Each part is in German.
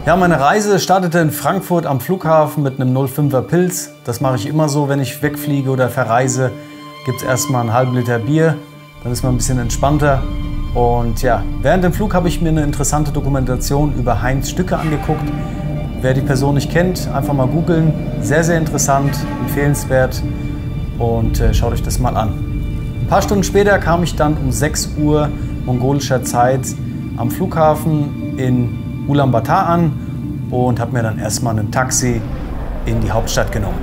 Ja, meine Reise startete in Frankfurt am Flughafen mit einem 05er Pils. Das mache ich immer so, wenn ich wegfliege oder verreise. Gibt es erstmal einen halben Liter Bier, dann ist man ein bisschen entspannter. Und ja, während dem Flug habe ich mir eine interessante Dokumentation über Heinz Stücke angeguckt. Wer die Person nicht kennt, einfach mal googeln. Sehr, sehr interessant, empfehlenswert und schaut euch das mal an. Ein paar Stunden später kam ich dann um 6 Uhr mongolischer Zeit am Flughafen in Ulaanbaatar an und habe mir dann erstmal ein Taxi in die Hauptstadt genommen.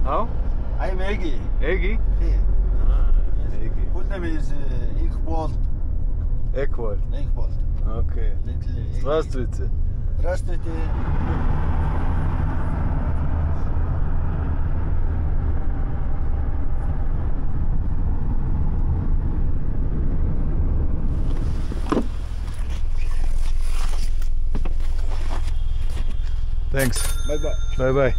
How? I'm Egi. Egi? Yeah. Egi. Full name is Iqbal. Equal. Iqbal. Okay. Little Egi. Здравствуйте. Здравствуйте. Thanks. Bye bye. Bye bye.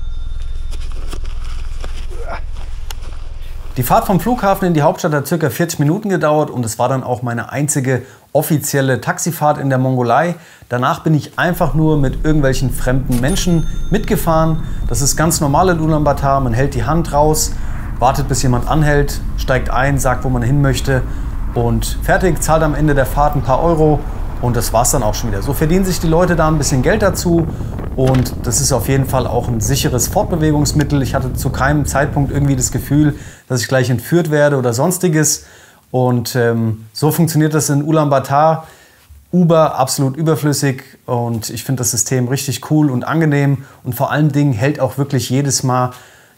Die Fahrt vom Flughafen in die Hauptstadt hat ca. 40 Minuten gedauert und es war dann auch meine einzige offizielle Taxifahrt in der Mongolei. Danach bin ich einfach nur mit irgendwelchen fremden Menschen mitgefahren. Das ist ganz normal in Ulaanbaatar. Man hält die Hand raus, wartet bis jemand anhält, steigt ein, sagt, wo man hin möchte und fertig, zahlt am Ende der Fahrt ein paar Euro und das war's dann auch schon wieder. So verdienen sich die Leute da ein bisschen Geld dazu. Und das ist auf jeden Fall auch ein sicheres Fortbewegungsmittel. Ich hatte zu keinem Zeitpunkt irgendwie das Gefühl, dass ich gleich entführt werde oder sonstiges. Und so funktioniert das in Ulaanbaatar. Uber absolut überflüssig und ich finde das System richtig cool und angenehm. Und vor allen Dingen hält auch wirklich jedes Mal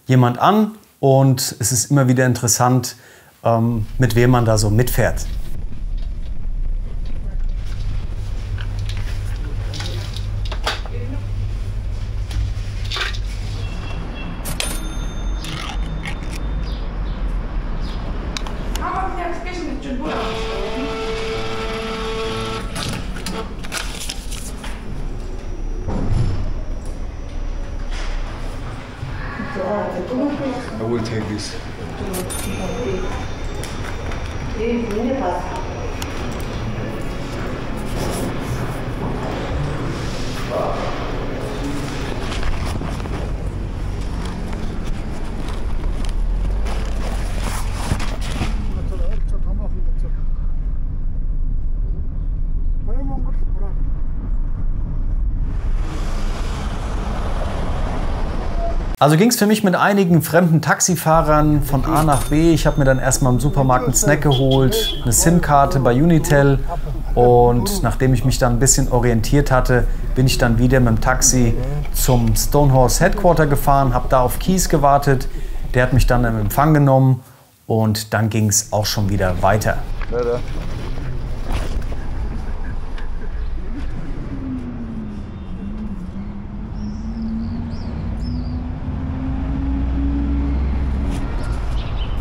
jemand an. Und es ist immer wieder interessant, mit wem man da so mitfährt. I will take this. Also ging es für mich mit einigen fremden Taxifahrern von A nach B. Ich habe mir dann erstmal im Supermarkt einen Snack geholt, eine SIM-Karte bei Unitel und nachdem ich mich dann ein bisschen orientiert hatte, bin ich dann wieder mit dem Taxi zum Stonehorse Headquarter gefahren, habe da auf Kees gewartet. Der hat mich dann in Empfang genommen und dann ging es auch schon wieder weiter. Leider.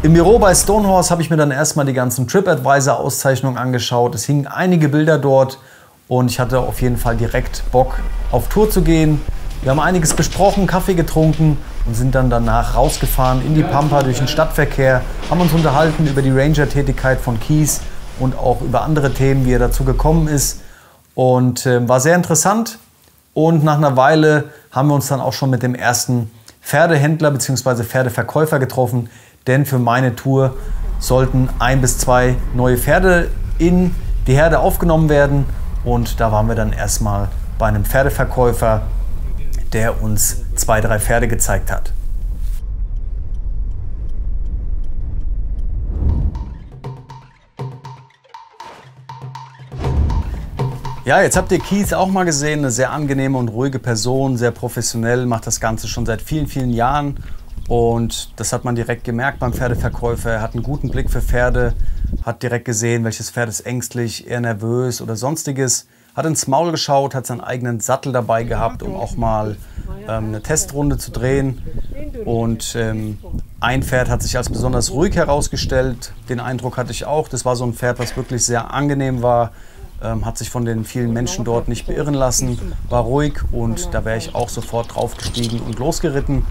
Im Büro bei Stonehorse habe ich mir dann erstmal die ganzen TripAdvisor-Auszeichnungen angeschaut. Es hingen einige Bilder dort und ich hatte auf jeden Fall direkt Bock, auf Tour zu gehen. Wir haben einiges besprochen, Kaffee getrunken und sind dann danach rausgefahren in die Pampa durch den Stadtverkehr, haben uns unterhalten über die Ranger-Tätigkeit von Kees und auch über andere Themen, wie er dazu gekommen ist. Und war sehr interessant. Und nach einer Weile haben wir uns dann auch schon mit dem ersten Pferdehändler bzw. Pferdeverkäufer getroffen. Denn für meine Tour sollten 1 bis 2 neue Pferde in die Herde aufgenommen werden. Und da waren wir dann erstmal bei einem Pferdeverkäufer, der uns 2, 3 Pferde gezeigt hat. Ja, jetzt habt ihr Kees auch mal gesehen, eine sehr angenehme und ruhige Person, sehr professionell, macht das Ganze schon seit vielen, vielen Jahren. Und das hat man direkt gemerkt beim Pferdeverkäufer. Er hat einen guten Blick für Pferde, hat direkt gesehen, welches Pferd ist ängstlich, eher nervös oder sonstiges. Hat ins Maul geschaut, hat seinen eigenen Sattel dabei gehabt, um auch mal eine Testrunde zu drehen. Und Ein Pferd hat sich als besonders ruhig herausgestellt. Den Eindruck hatte ich auch. Das war so ein Pferd, was wirklich sehr angenehm war. Hat sich von den vielen Menschen dort nicht beirren lassen, war ruhig und da wäre ich auch sofort drauf gestiegen und losgeritten.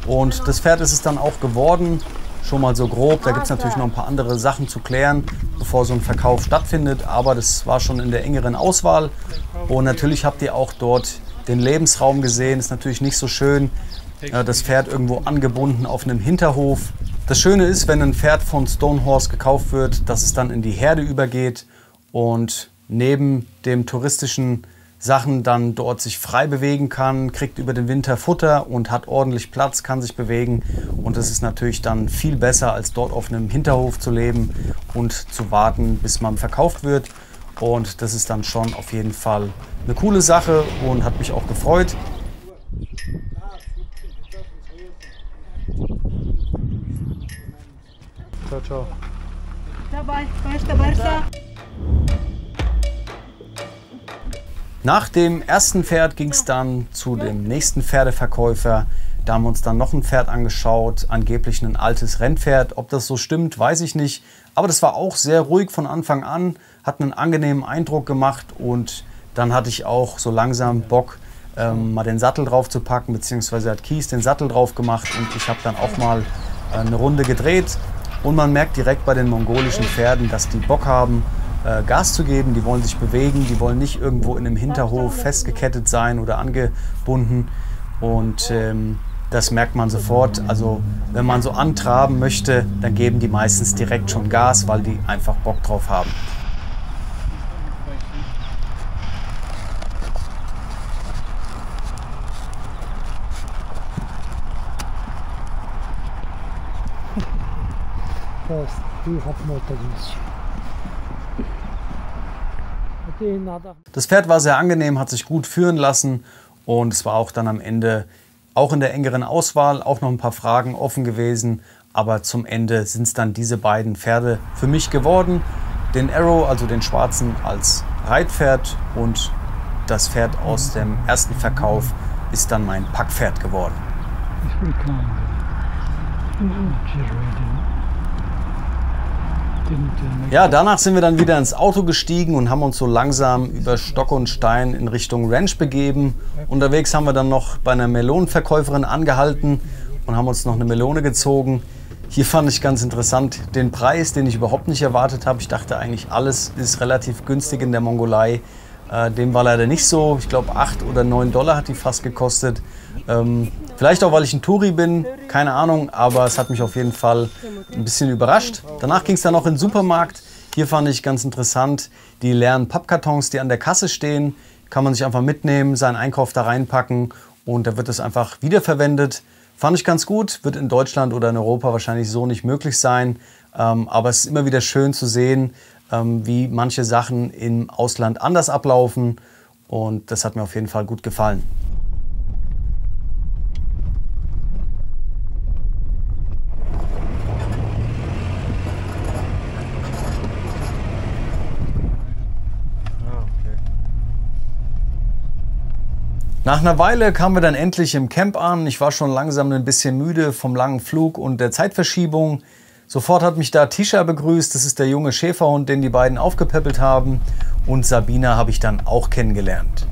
Und das Pferd ist es dann auch geworden, schon mal so grob. Da gibt es natürlich noch ein paar andere Sachen zu klären, bevor so ein Verkauf stattfindet. Aber das war schon in der engeren Auswahl. Und natürlich habt ihr auch dort den Lebensraum gesehen. Ist natürlich nicht so schön, das Pferd irgendwo angebunden auf einem Hinterhof. Das Schöne ist, wenn ein Pferd von Stonehorse gekauft wird, dass es dann in die Herde übergeht und neben dem touristischen Sachen dann dort sich frei bewegen kann, kriegt über den Winter Futter und hat ordentlich Platz, kann sich bewegen. Und das ist natürlich dann viel besser, als dort auf einem Hinterhof zu leben und zu warten, bis man verkauft wird. Und das ist dann schon auf jeden Fall eine coole Sache und hat mich auch gefreut. Ciao, ciao. Dabei, basta, basta. Nach dem ersten Pferd ging es dann zu dem nächsten Pferdeverkäufer. Da haben wir uns dann noch ein Pferd angeschaut, angeblich ein altes Rennpferd. Ob das so stimmt, weiß ich nicht. Aber das war auch sehr ruhig von Anfang an, hat einen angenehmen Eindruck gemacht. Und dann hatte ich auch so langsam Bock, mal den Sattel drauf zu packen, beziehungsweise hat Kies den Sattel drauf gemacht. Und ich habe dann auch mal eine Runde gedreht. Und man merkt direkt bei den mongolischen Pferden, dass die Bock haben, Gas zu geben. Die wollen sich bewegen, die wollen nicht irgendwo in einem Hinterhof festgekettet sein oder angebunden. Und das merkt man sofort. Also wenn man so antraben möchte, dann geben die meistens direkt schon Gas, weil die einfach Bock drauf haben. Das Pferd war sehr angenehm, hat sich gut führen lassen und es war auch dann am Ende, auch in der engeren Auswahl, auch noch ein paar Fragen offen gewesen. Aber zum Ende sind es dann diese beiden Pferde für mich geworden. Den Arrow, also den schwarzen, als Reitpferd und das Pferd aus dem ersten Verkauf ist dann mein Packpferd geworden. Ja, danach sind wir dann wieder ins Auto gestiegen und haben uns so langsam über Stock und Stein in Richtung Ranch begeben. Unterwegs haben wir dann noch bei einer Melonenverkäuferin angehalten und haben uns noch eine Melone gezogen. Hier fand ich ganz interessant den Preis, den ich überhaupt nicht erwartet habe. Ich dachte eigentlich, alles ist relativ günstig in der Mongolei. Dem war leider nicht so. Ich glaube, 8 oder 9 Dollar hat die fast gekostet. Vielleicht auch, weil ich ein Touri bin, keine Ahnung, aber es hat mich auf jeden Fall ein bisschen überrascht. Danach ging es dann noch in den Supermarkt. Hier fand ich ganz interessant die leeren Pappkartons, die an der Kasse stehen. Kann man sich einfach mitnehmen, seinen Einkauf da reinpacken und da wird es einfach wiederverwendet. Fand ich ganz gut, wird in Deutschland oder in Europa wahrscheinlich so nicht möglich sein. Aber es ist immer wieder schön zu sehen, wie manche Sachen im Ausland anders ablaufen. Und das hat mir auf jeden Fall gut gefallen. Nach einer Weile kamen wir dann endlich im Camp an. Ich war schon langsam ein bisschen müde vom langen Flug und der Zeitverschiebung. Sofort hat mich da Tisha begrüßt. Das ist der junge Schäferhund, den die beiden aufgepäppelt haben. Und Sabina habe ich dann auch kennengelernt.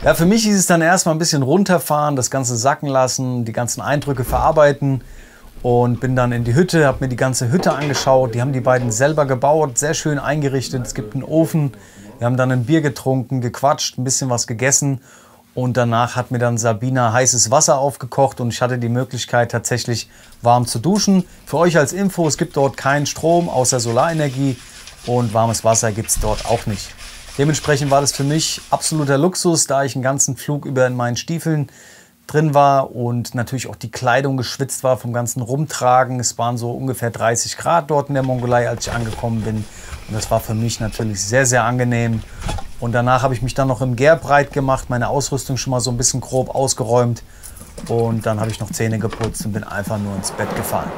Ja, für mich hieß es dann erstmal ein bisschen runterfahren, das Ganze sacken lassen, die ganzen Eindrücke verarbeiten und bin dann in die Hütte, habe mir die ganze Hütte angeschaut. Die haben die beiden selber gebaut, sehr schön eingerichtet. Es gibt einen Ofen. Wir haben dann ein Bier getrunken, gequatscht, ein bisschen was gegessen und danach hat mir dann Sabina heißes Wasser aufgekocht und ich hatte die Möglichkeit tatsächlich warm zu duschen. Für euch als Info, es gibt dort keinen Strom außer Solarenergie und warmes Wasser gibt es dort auch nicht. Dementsprechend war das für mich absoluter Luxus, da ich den ganzen Flug über in meinen Stiefeln drin war und natürlich auch die Kleidung geschwitzt war vom ganzen Rumtragen. Es waren so ungefähr 30 Grad dort in der Mongolei, als ich angekommen bin. Und das war für mich natürlich sehr, sehr angenehm. Und danach habe ich mich dann noch im Gär breit gemacht, meine Ausrüstung schon mal so ein bisschen grob ausgeräumt. Und dann habe ich noch Zähne geputzt und bin einfach nur ins Bett gefahren.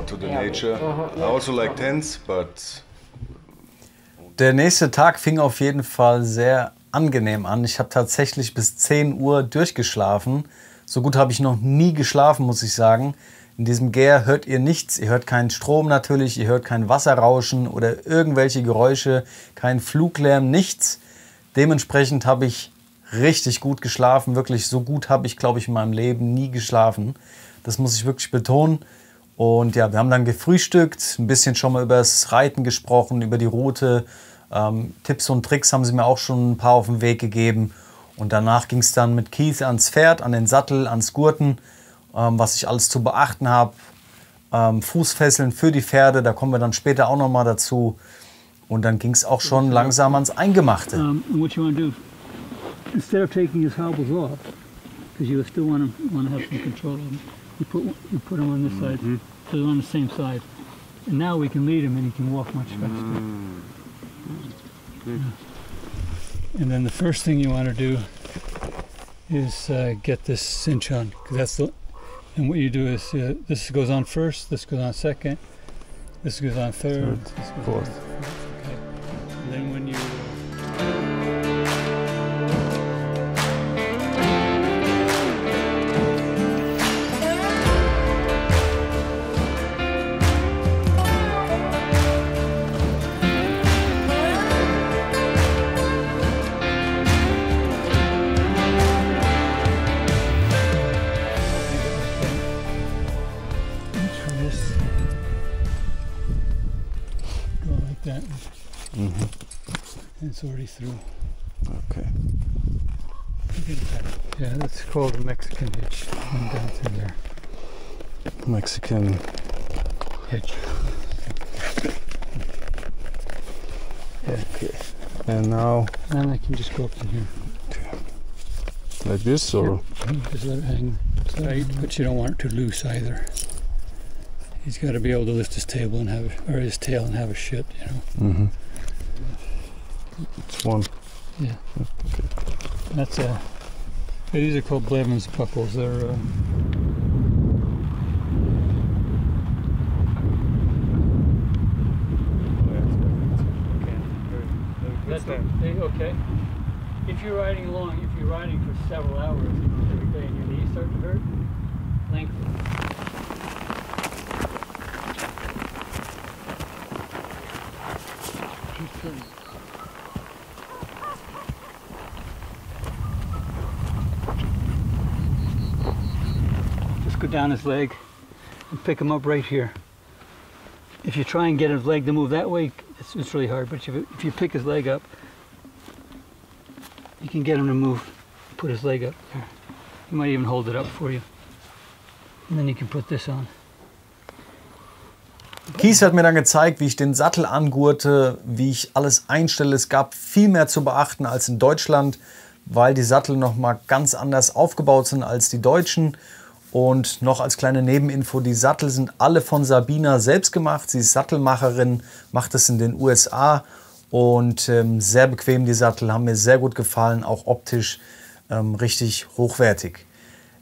To the nature. I also like tents, but Der nächste Tag fing auf jeden Fall sehr angenehm an. Ich habe tatsächlich bis 10 Uhr durchgeschlafen. So gut habe ich noch nie geschlafen, muss ich sagen. In diesem Gär hört ihr nichts. Ihr hört keinen Strom natürlich, ihr hört kein Wasserrauschen oder irgendwelche Geräusche, kein Fluglärm, nichts. Dementsprechend habe ich richtig gut geschlafen. Wirklich so gut habe ich, glaube ich, in meinem Leben nie geschlafen. Das muss ich wirklich betonen. Und ja, wir haben dann gefrühstückt, ein bisschen schon mal über das Reiten gesprochen, über die Route. Tipps und Tricks haben sie mir auch schon ein paar auf den Weg gegeben. Und danach ging es dann mit Keith ans Pferd, an den Sattel, ans Gurten, was ich alles zu beachten habe. Fußfesseln für die Pferde, da kommen wir dann später auch noch mal dazu. Und dann ging es auch schon langsam ans Eingemachte. What you want to do, instead of taking his hobbles off, because you still want to have some control of him. You put him on this side, so they're on the same side. And now we can lead him and he can walk much faster. And then the first thing you want to do is get this cinch on, because that's the. And what you do is this goes on first, this goes on second, this goes on third, this goes fourth. Okay. And then when you. That. It's already through. okay. Yeah, that's called a Mexican hitch. Went down through there. Mexican Hitch. Yeah. Okay. And now And I can just go up to here. like this, or Just let it hang tight, but you don't want it too loose either. He's got to be able to lift his table and have, or his tail and have a shit, you know. it's one. Yeah. That's these are called Blevins buckles. They're that's okay. If you're riding along, if you're riding for several hours every day and your knees start to hurt, lengthen. Just go down his leg and pick him up right here. If you try and get his leg to move that way, it's really hard, but if you pick his leg up, you can get him to move, put his leg up there. He might even hold it up for you. And then you can put this on. Kies hat mir dann gezeigt, wie ich den Sattel angurte, wie ich alles einstelle. Es gab viel mehr zu beachten als in Deutschland, weil die Sattel noch mal ganz anders aufgebaut sind als die deutschen. Und noch als kleine Nebeninfo, die Sattel sind alle von Sabina selbst gemacht. Sie ist Sattelmacherin, macht es in den USA und sehr bequem die Sattel, haben mir sehr gut gefallen, auch optisch richtig hochwertig.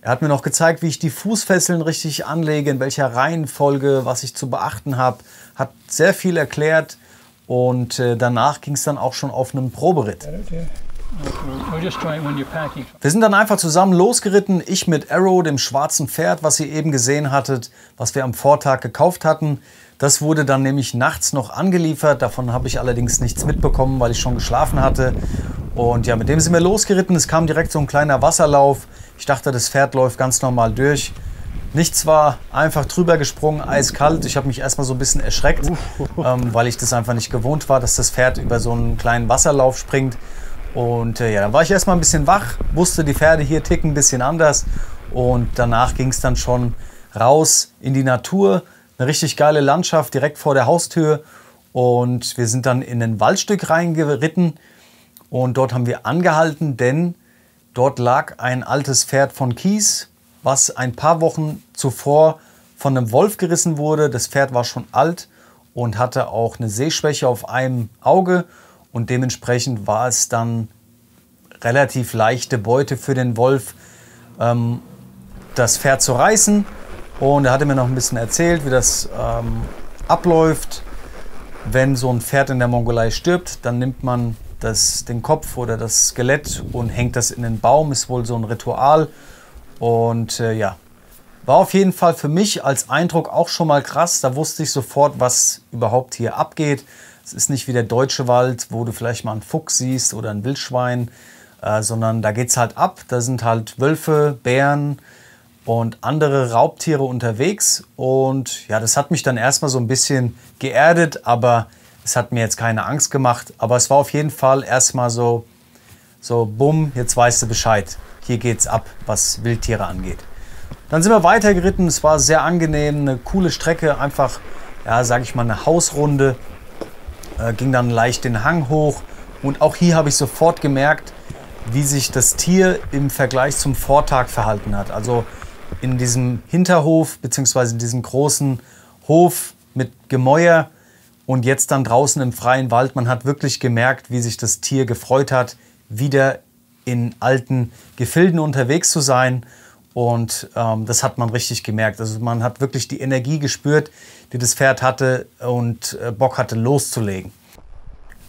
Er hat mir noch gezeigt, wie ich die Fußfesseln richtig anlege, in welcher Reihenfolge, was ich zu beachten habe. Hat sehr viel erklärt und danach ging es dann auch schon auf einen Proberitt. Wir sind dann einfach zusammen losgeritten, ich mit Arrow, dem schwarzen Pferd, was ihr eben gesehen hattet, was wir am Vortag gekauft hatten. Das wurde dann nämlich nachts noch angeliefert, davon habe ich allerdings nichts mitbekommen, weil ich schon geschlafen hatte. Und ja, mit dem sind wir losgeritten, es kam direkt so ein kleiner Wasserlauf. Ich dachte, das Pferd läuft ganz normal durch. Nichts war, einfach drüber gesprungen, eiskalt. Ich habe mich erstmal so ein bisschen erschreckt, weil ich das einfach nicht gewohnt war, dass das Pferd über so einen kleinen Wasserlauf springt. Und ja, dann war ich erstmal ein bisschen wach, wusste, die Pferde hier ticken ein bisschen anders. Und danach ging es dann schon raus in die Natur. Eine richtig geile Landschaft direkt vor der Haustür. Und wir sind dann in ein Waldstück reingeritten. Und dort haben wir angehalten, denn dort lag ein altes Pferd von Kies, was ein paar Wochen zuvor von einem Wolf gerissen wurde. Das Pferd war schon alt und hatte auch eine Sehschwäche auf einem Auge. Und dementsprechend war es dann relativ leichte Beute für den Wolf, das Pferd zu reißen. Und er hatte mir noch ein bisschen erzählt, wie das abläuft. Wenn so ein Pferd in der Mongolei stirbt, dann nimmt man den Kopf oder das Skelett und hängt das in den Baum. Ist wohl so ein Ritual. Und ja, war auf jeden Fall für mich als Eindruck auch schon mal krass. Da wusste ich sofort, was überhaupt hier abgeht. Es ist nicht wie der deutsche Wald, wo du vielleicht mal einen Fuchs siehst oder ein Wildschwein, sondern da geht es halt ab. Da sind halt Wölfe, Bären und andere Raubtiere unterwegs. Und ja, das hat mich dann erstmal so ein bisschen geerdet, aber es hat mir jetzt keine Angst gemacht. Aber es war auf jeden Fall erstmal so bumm, jetzt weißt du Bescheid. Hier geht's ab, was Wildtiere angeht. Dann sind wir weitergeritten. Es war sehr angenehm, eine coole Strecke, einfach, ja, sage ich mal, eine Hausrunde. Ging dann leicht den Hang hoch und auch hier habe ich sofort gemerkt, wie sich das Tier im Vergleich zum Vortag verhalten hat. Also in diesem Hinterhof bzw. in diesem großen Hof mit Gemäuer und jetzt dann draußen im freien Wald. Man hat wirklich gemerkt, wie sich das Tier gefreut hat, wieder in alten Gefilden unterwegs zu sein. Und das hat man richtig gemerkt. Also man hat wirklich die Energie gespürt, die das Pferd hatte und Bock hatte loszulegen.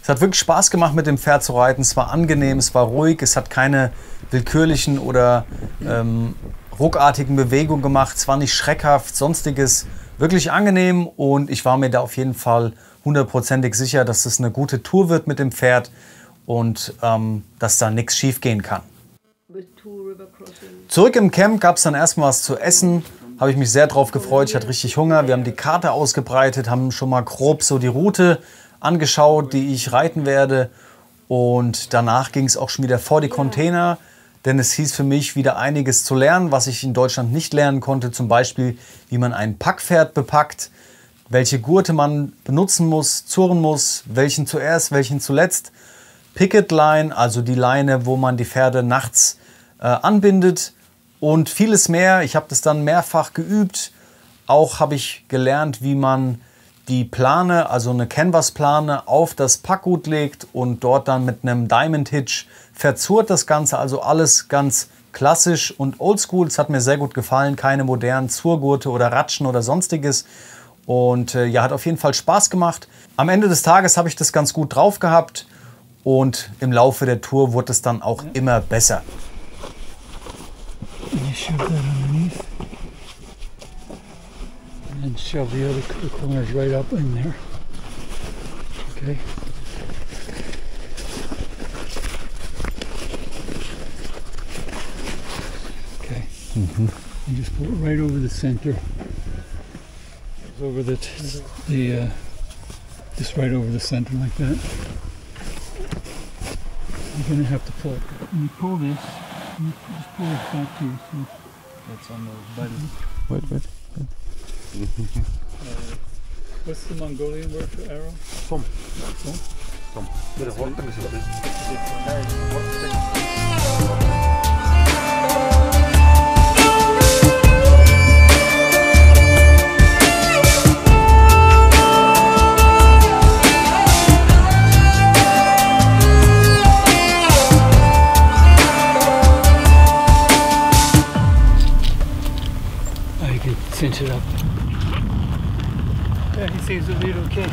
Es hat wirklich Spaß gemacht, mit dem Pferd zu reiten. Es war angenehm, es war ruhig, es hat keine willkürlichen oder ruckartigen Bewegungen gemacht. Es war nicht schreckhaft, sonstiges. Wirklich angenehm und ich war mir da auf jeden Fall hundertprozentig sicher, dass es eine gute Tour wird mit dem Pferd und dass da nichts schief gehen kann. Zurück im Camp gab es dann erstmal was zu essen. Habe ich mich sehr drauf gefreut. Ich hatte richtig Hunger. Wir haben die Karte ausgebreitet, haben schon mal grob so die Route angeschaut, die ich reiten werde. Und danach ging es auch schon wieder vor die Container. Denn es hieß für mich wieder einiges zu lernen, was ich in Deutschland nicht lernen konnte. Zum Beispiel, wie man ein Packpferd bepackt, welche Gurte man benutzen muss, zurren muss, welchen zuerst, welchen zuletzt. Picket Line, also die Leine, wo man die Pferde nachts anbindet und vieles mehr. Ich habe das dann mehrfach geübt. Auch habe ich gelernt, wie man die Plane, also eine Canvas-Plane, auf das Packgut legt und dort dann mit einem Diamond Hitch verzurrt das Ganze. Also alles ganz klassisch und oldschool. Es hat mir sehr gut gefallen. Keine modernen Zurgurte oder Ratschen oder sonstiges. Und ja, hat auf jeden Fall Spaß gemacht. Am Ende des Tages habe ich das ganz gut drauf gehabt. Und im Laufe der Tour wurde es dann auch immer besser. And you shove that underneath. And then shove the other corners right up in there. Okay. Okay. You just pull it right over the center. Over just right over the center like that. You're gonna have to pull it. When you pull this, you just pull it back to yourself. That's on the button. Wait. What's the Mongolian word for arrow? Som. Som? Som. Det är hårt med så. I can cinch it up. Yeah, he seems to be okay.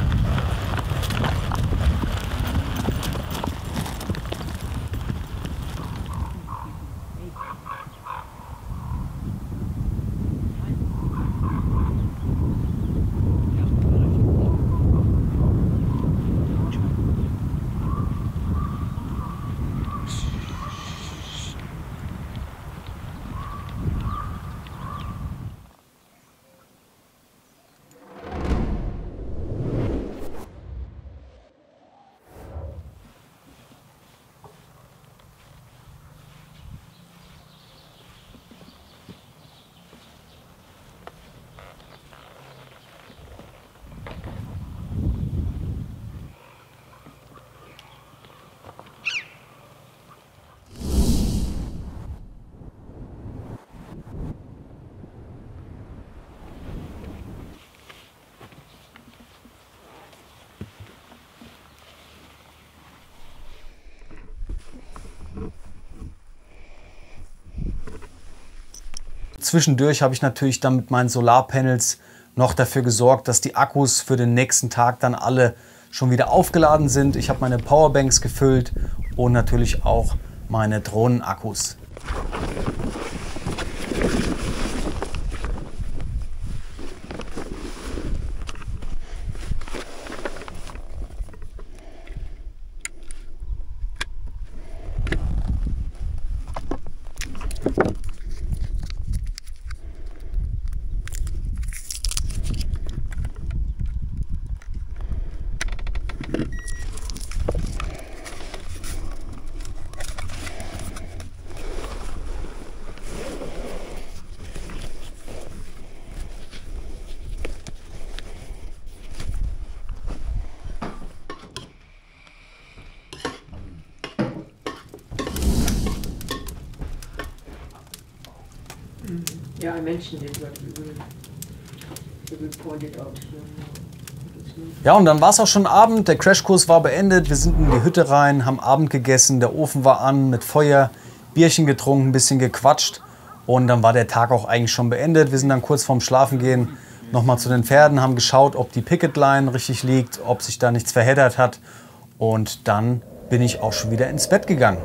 Zwischendurch habe ich natürlich dann mit meinen Solarpanels noch dafür gesorgt, dass die Akkus für den nächsten Tag dann alle schon wieder aufgeladen sind. Ich habe meine Powerbanks gefüllt und natürlich auch meine Drohnenakkus. Yeah, I mentioned it, but we will point it out. Ja, und dann war es auch schon Abend, der Crashkurs war beendet, wir sind in die Hütte rein, haben Abend gegessen, der Ofen war an, mit Feuer, Bierchen getrunken, ein bisschen gequatscht und dann war der Tag auch eigentlich schon beendet. Wir sind dann kurz vorm Schlafengehen nochmal zu den Pferden, haben geschaut, ob die Picketline richtig liegt, ob sich da nichts verheddert hat und dann bin ich auch schon wieder ins Bett gegangen.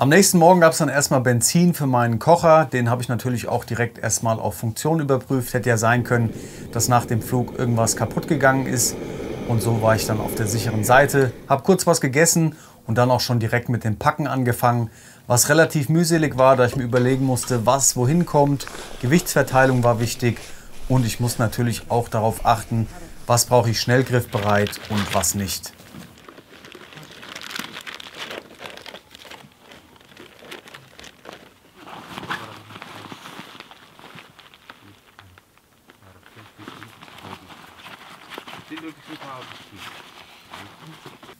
Am nächsten Morgen gab es dann erstmal Benzin für meinen Kocher. Den habe ich natürlich auch direkt erstmal auf Funktion überprüft. Hätte ja sein können, dass nach dem Flug irgendwas kaputt gegangen ist. Und so war ich dann auf der sicheren Seite. Habe kurz was gegessen und dann auch schon direkt mit dem Packen angefangen. Was relativ mühselig war, da ich mir überlegen musste, was wohin kommt. Gewichtsverteilung war wichtig. Und ich muss natürlich auch darauf achten, was brauche ich schnell griffbereit und was nicht.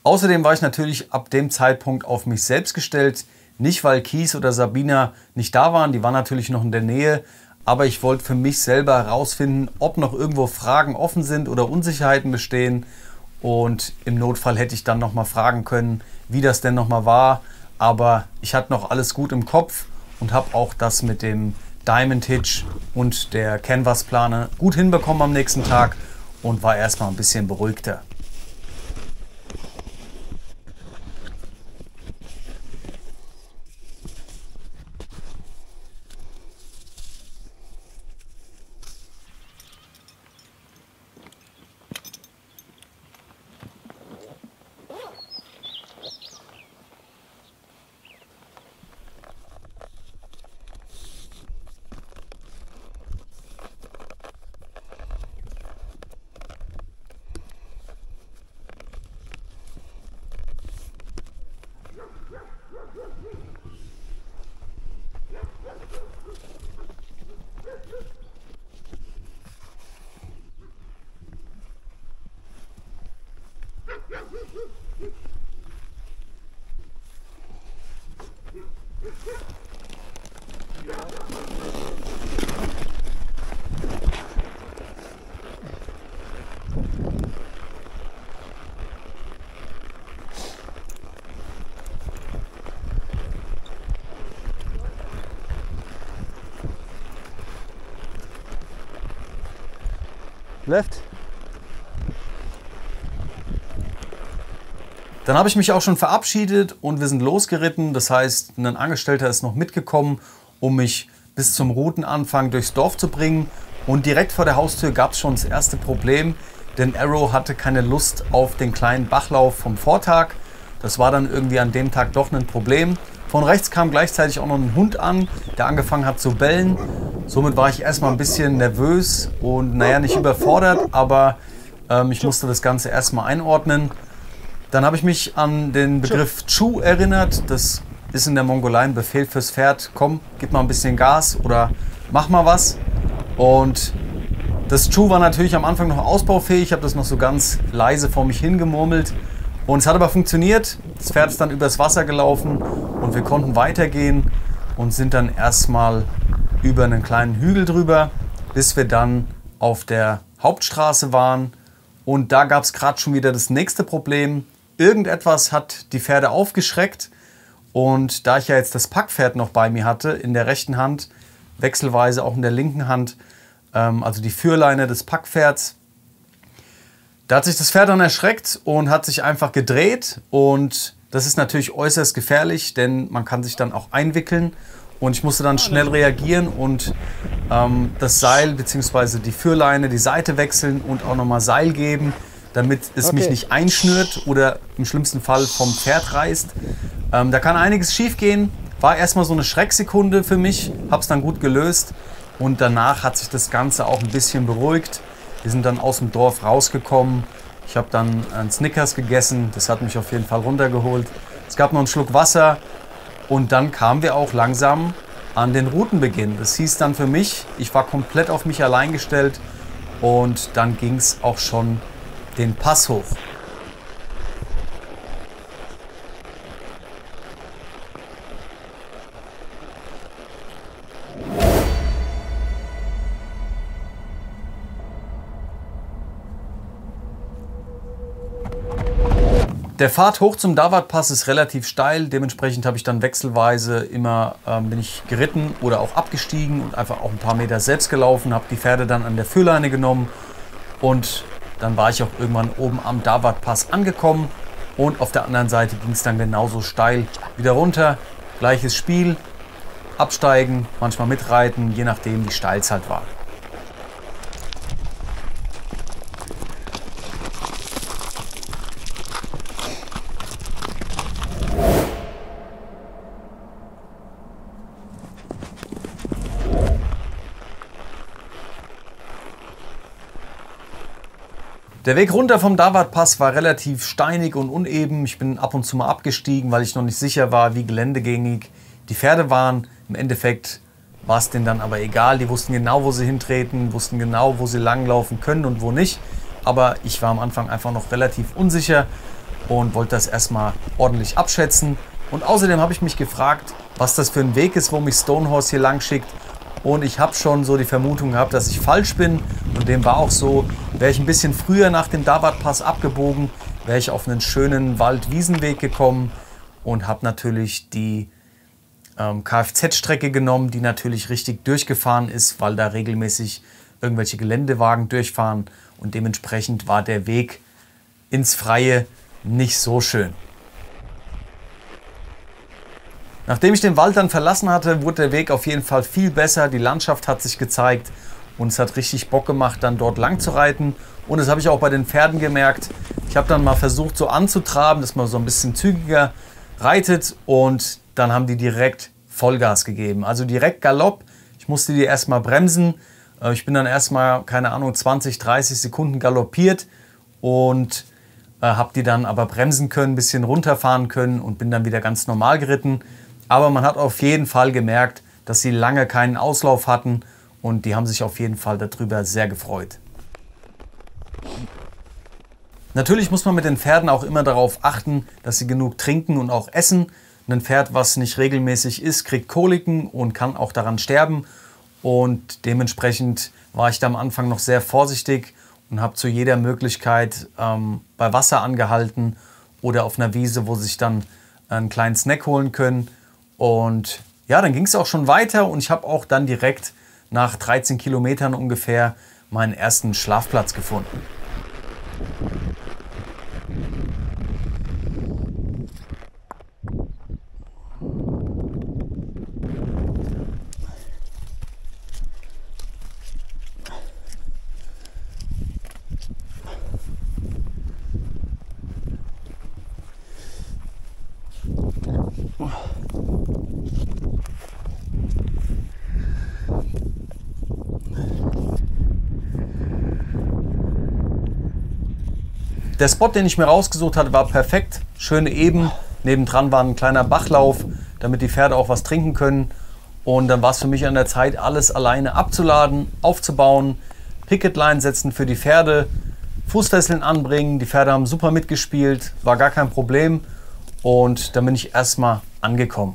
Außerdem war ich natürlich ab dem Zeitpunkt auf mich selbst gestellt. Nicht, weil Kies oder Sabina nicht da waren, die waren natürlich noch in der Nähe. Aber ich wollte für mich selber herausfinden, ob noch irgendwo Fragen offen sind oder Unsicherheiten bestehen. Und im Notfall hätte ich dann nochmal fragen können, wie das denn nochmal war. Aber ich hatte noch alles gut im Kopf und habe auch das mit dem Diamond Hitch und der Canvas-Plane gut hinbekommen am nächsten Tag und war erstmal ein bisschen beruhigter. Left. Dann habe ich mich auch schon verabschiedet und wir sind losgeritten. Das heißt, ein Angestellter ist noch mitgekommen, um mich bis zum Routenanfang durchs Dorf zu bringen. Und direkt vor der Haustür gab es schon das erste Problem, denn Arrow hatte keine Lust auf den kleinen Bachlauf vom Vortag. Das war dann irgendwie an dem Tag doch ein Problem. Von rechts kam gleichzeitig auch noch ein Hund an, der angefangen hat zu bellen. Somit war ich erstmal ein bisschen nervös und naja, nicht überfordert, aber ich musste das Ganze erstmal einordnen. Dann habe ich mich an den Begriff Chu erinnert. Das ist in der Mongolei ein Befehl fürs Pferd. Komm, gib mal ein bisschen Gas oder mach mal was. Und das Chu war natürlich am Anfang noch ausbaufähig. Ich habe das noch so ganz leise vor mich hingemurmelt. Und es hat aber funktioniert. Das Pferd ist dann übers Wasser gelaufen und wir konnten weitergehen und sind dann erstmal über einen kleinen Hügel drüber, bis wir dann auf der Hauptstraße waren. Und da gab es gerade schon wieder das nächste Problem. Irgendetwas hat die Pferde aufgeschreckt. Und da ich ja jetzt das Packpferd noch bei mir hatte, in der rechten Hand, wechselweise auch in der linken Hand, also die Führleine des Packpferds, da hat sich das Pferd dann erschreckt und hat sich einfach gedreht. Und das ist natürlich äußerst gefährlich, denn man kann sich dann auch einwickeln. Und ich musste dann schnell reagieren und das Seil bzw. die Führleine, die Seite wechseln und auch nochmal Seil geben, damit es mich nicht einschnürt oder im schlimmsten Fall vom Pferd reißt. Da kann einiges schief gehen. War erstmal so eine Schrecksekunde für mich, habe es dann gut gelöst und danach hat sich das Ganze auch ein bisschen beruhigt. Wir sind dann aus dem Dorf rausgekommen. Ich habe dann einen Snickers gegessen, das hat mich auf jeden Fall runtergeholt. Es gab noch einen Schluck Wasser und dann kamen wir auch langsam an den Routenbeginn. Das hieß dann für mich, ich war komplett auf mich allein gestellt und dann ging es auch schon den Pass hoch. Der Pfad hoch zum Dawat-Pass ist relativ steil, dementsprechend habe ich dann wechselweise immer bin ich geritten oder auch abgestiegen und einfach auch ein paar Meter selbst gelaufen, habe die Pferde dann an der Führleine genommen und dann war ich auch irgendwann oben am Dawat-Pass angekommen und auf der anderen Seite ging es dann genauso steil wieder runter. Gleiches Spiel, absteigen, manchmal mitreiten, je nachdem wie steil es halt war. Der Weg runter vom Dawat-Pass war relativ steinig und uneben. Ich bin ab und zu mal abgestiegen, weil ich noch nicht sicher war, wie geländegängig die Pferde waren. Im Endeffekt war es denen dann aber egal. Die wussten genau, wo sie hintreten, wussten genau, wo sie langlaufen können und wo nicht. Aber ich war am Anfang einfach noch relativ unsicher und wollte das erstmal ordentlich abschätzen. Und außerdem habe ich mich gefragt, was das für ein Weg ist, wo mich Stonehorse hier lang schickt. Und ich habe schon so die Vermutung gehabt, dass ich falsch bin. Und dem war auch so. Wäre ich ein bisschen früher nach dem Dawat-Pass abgebogen, wäre ich auf einen schönen Wald-Wiesenweg gekommen und habe natürlich die Kfz-Strecke genommen, die natürlich richtig durchgefahren ist, weil da regelmäßig irgendwelche Geländewagen durchfahren. Und dementsprechend war der Weg ins Freie nicht so schön. Nachdem ich den Wald dann verlassen hatte, wurde der Weg auf jeden Fall viel besser. Die Landschaft hat sich gezeigt und es hat richtig Bock gemacht, dann dort lang zu reiten. Und das habe ich auch bei den Pferden gemerkt. Ich habe dann mal versucht, so anzutraben, dass man so ein bisschen zügiger reitet und dann haben die direkt Vollgas gegeben. Also direkt Galopp. Ich musste die erstmal bremsen. Ich bin dann erstmal, keine Ahnung, 20, 30 Sekunden galoppiert und habe die dann aber bremsen können, ein bisschen runterfahren können und bin dann wieder ganz normal geritten. Aber man hat auf jeden Fall gemerkt, dass sie lange keinen Auslauf hatten und die haben sich auf jeden Fall darüber sehr gefreut. Natürlich muss man mit den Pferden auch immer darauf achten, dass sie genug trinken und auch essen. Ein Pferd, was nicht regelmäßig isst, kriegt Koliken und kann auch daran sterben. Und dementsprechend war ich da am Anfang noch sehr vorsichtig und habe zu jeder Möglichkeit bei Wasser angehalten oder auf einer Wiese, wo sie sich dann einen kleinen Snack holen können. Und ja, dann ging es auch schon weiter und ich habe auch dann direkt nach 13 Kilometern ungefähr meinen ersten Schlafplatz gefunden. Der Spot, den ich mir rausgesucht hatte, war perfekt, schön eben. Nebendran war ein kleiner Bachlauf, damit die Pferde auch was trinken können. Und dann war es für mich an der Zeit, alles alleine abzuladen, aufzubauen, Picketline setzen für die Pferde, Fußfesseln anbringen. Die Pferde haben super mitgespielt, war gar kein Problem. Und dann bin ich erstmal angekommen.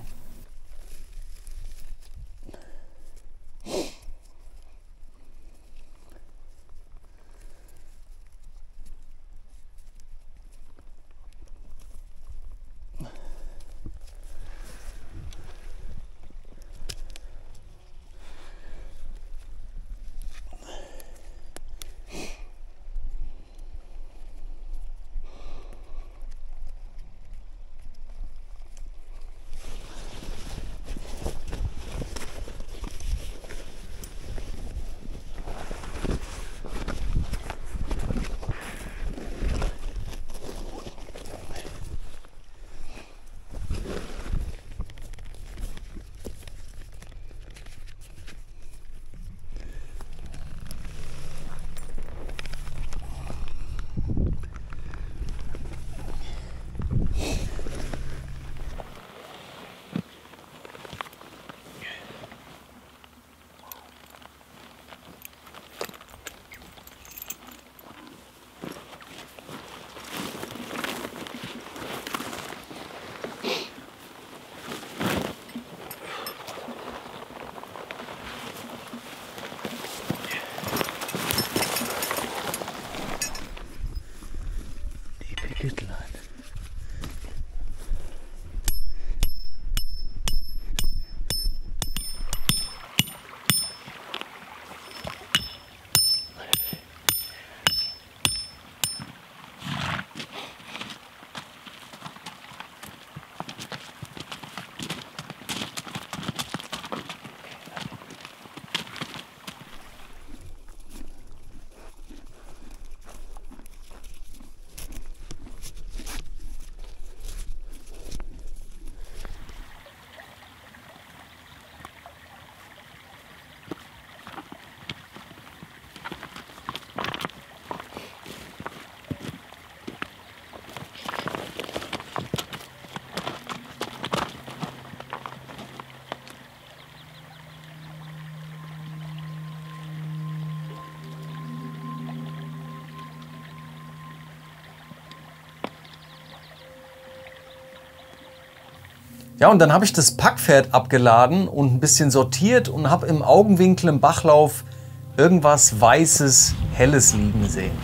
Ja, und dann habe ich das Packpferd abgeladen und ein bisschen sortiert und habe im Augenwinkel im Bachlauf irgendwas Weißes, Helles liegen sehen.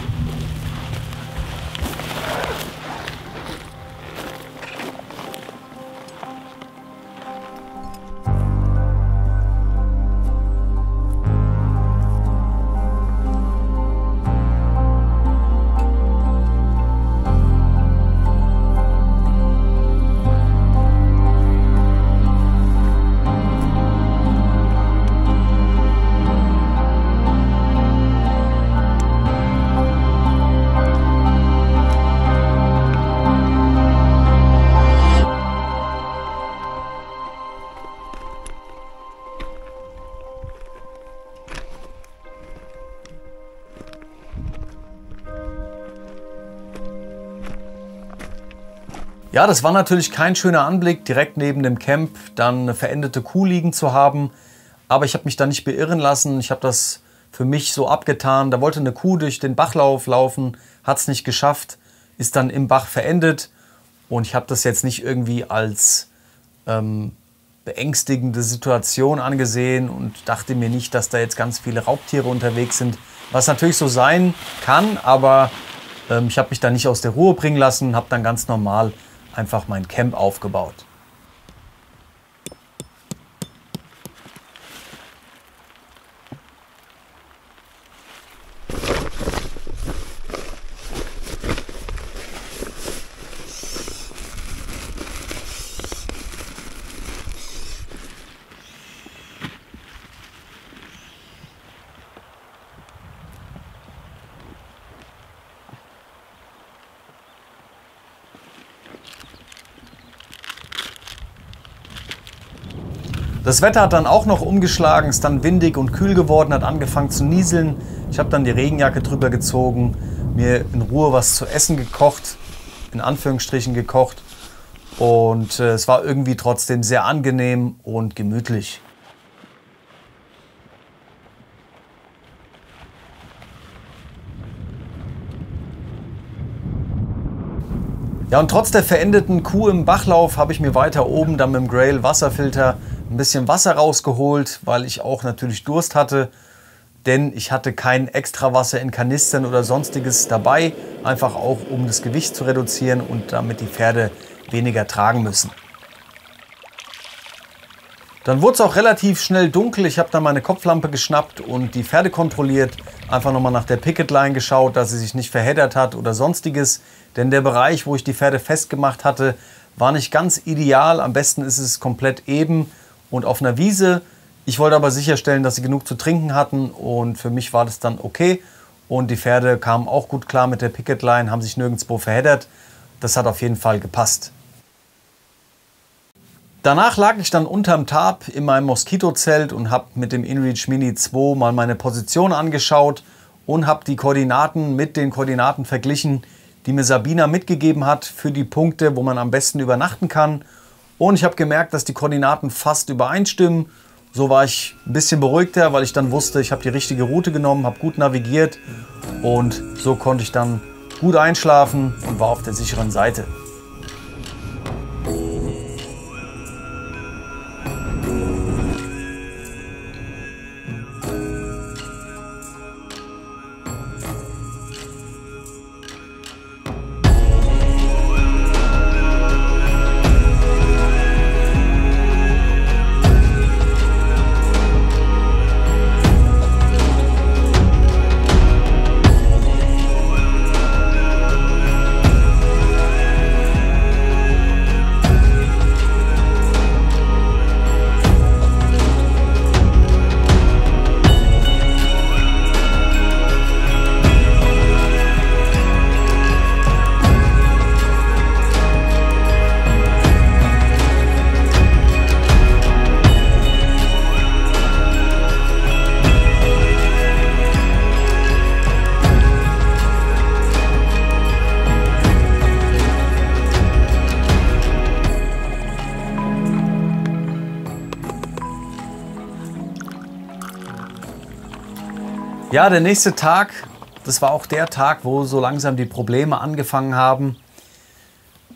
Ja, das war natürlich kein schöner Anblick, direkt neben dem Camp dann eine verendete Kuh liegen zu haben. Aber ich habe mich da nicht beirren lassen. Ich habe das für mich so abgetan. Da wollte eine Kuh durch den Bachlauf laufen, hat es nicht geschafft. ist dann im Bach verendet und ich habe das jetzt nicht irgendwie als beängstigende Situation angesehen und dachte mir nicht, dass da jetzt ganz viele Raubtiere unterwegs sind, was natürlich so sein kann, aber ich habe mich da nicht aus der Ruhe bringen lassen, habe dann ganz normal einfach mein Camp aufgebaut. Das Wetter hat dann auch noch umgeschlagen, ist dann windig und kühl geworden, hat angefangen zu nieseln. Ich habe dann die Regenjacke drüber gezogen, mir in Ruhe was zu essen gekocht, in Anführungsstrichen gekocht. Und es war irgendwie trotzdem sehr angenehm und gemütlich. Ja, und trotz der verendeten Kuh im Bachlauf habe ich mir weiter oben dann mit dem Grail Wasserfilter ein bisschen Wasser rausgeholt, weil ich auch natürlich Durst hatte, denn ich hatte kein extra Wasser in Kanistern oder sonstiges dabei, einfach auch um das Gewicht zu reduzieren und damit die Pferde weniger tragen müssen. Dann wurde es auch relativ schnell dunkel. Ich habe dann meine Kopflampe geschnappt und die Pferde kontrolliert. Einfach nochmal nach der Picketline geschaut, dass sie sich nicht verheddert hat oder sonstiges. Denn der Bereich, wo ich die Pferde festgemacht hatte, war nicht ganz ideal. Am besten ist es komplett eben und auf einer Wiese. Ich wollte aber sicherstellen, dass sie genug zu trinken hatten und für mich war das dann okay. Und die Pferde kamen auch gut klar mit der Picketline, haben sich nirgendwo verheddert. Das hat auf jeden Fall gepasst. Danach lag ich dann unterm Tarp in meinem Moskitozelt und habe mit dem InReach Mini 2 mal meine Position angeschaut und habe die Koordinaten mit den Koordinaten verglichen, die mir Sabina mitgegeben hat für die Punkte, wo man am besten übernachten kann. Und ich habe gemerkt, dass die Koordinaten fast übereinstimmen. So war ich ein bisschen beruhigter, weil ich dann wusste, ich habe die richtige Route genommen, habe gut navigiert und so konnte ich dann gut einschlafen und war auf der sicheren Seite. Ja, der nächste Tag, das war auch der Tag, wo so langsam die Probleme angefangen haben.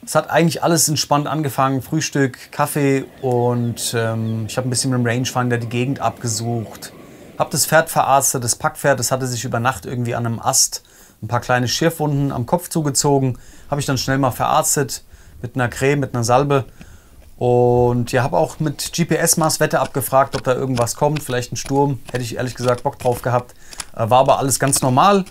Es hat eigentlich alles entspannt angefangen, Frühstück, Kaffee und ich habe ein bisschen mit dem Rangefinder die Gegend abgesucht. Habe das Pferd verarztet, das Packpferd, das hatte sich über Nacht irgendwie an einem Ast ein paar kleine Schürfwunden am Kopf zugezogen. Habe ich dann schnell mal verarztet mit einer Creme, mit einer Salbe. Und ja, habe auch mit GPS mal das Wetter abgefragt, ob da irgendwas kommt, vielleicht ein Sturm. Hätte ich ehrlich gesagt Bock drauf gehabt. War aber alles ganz normal.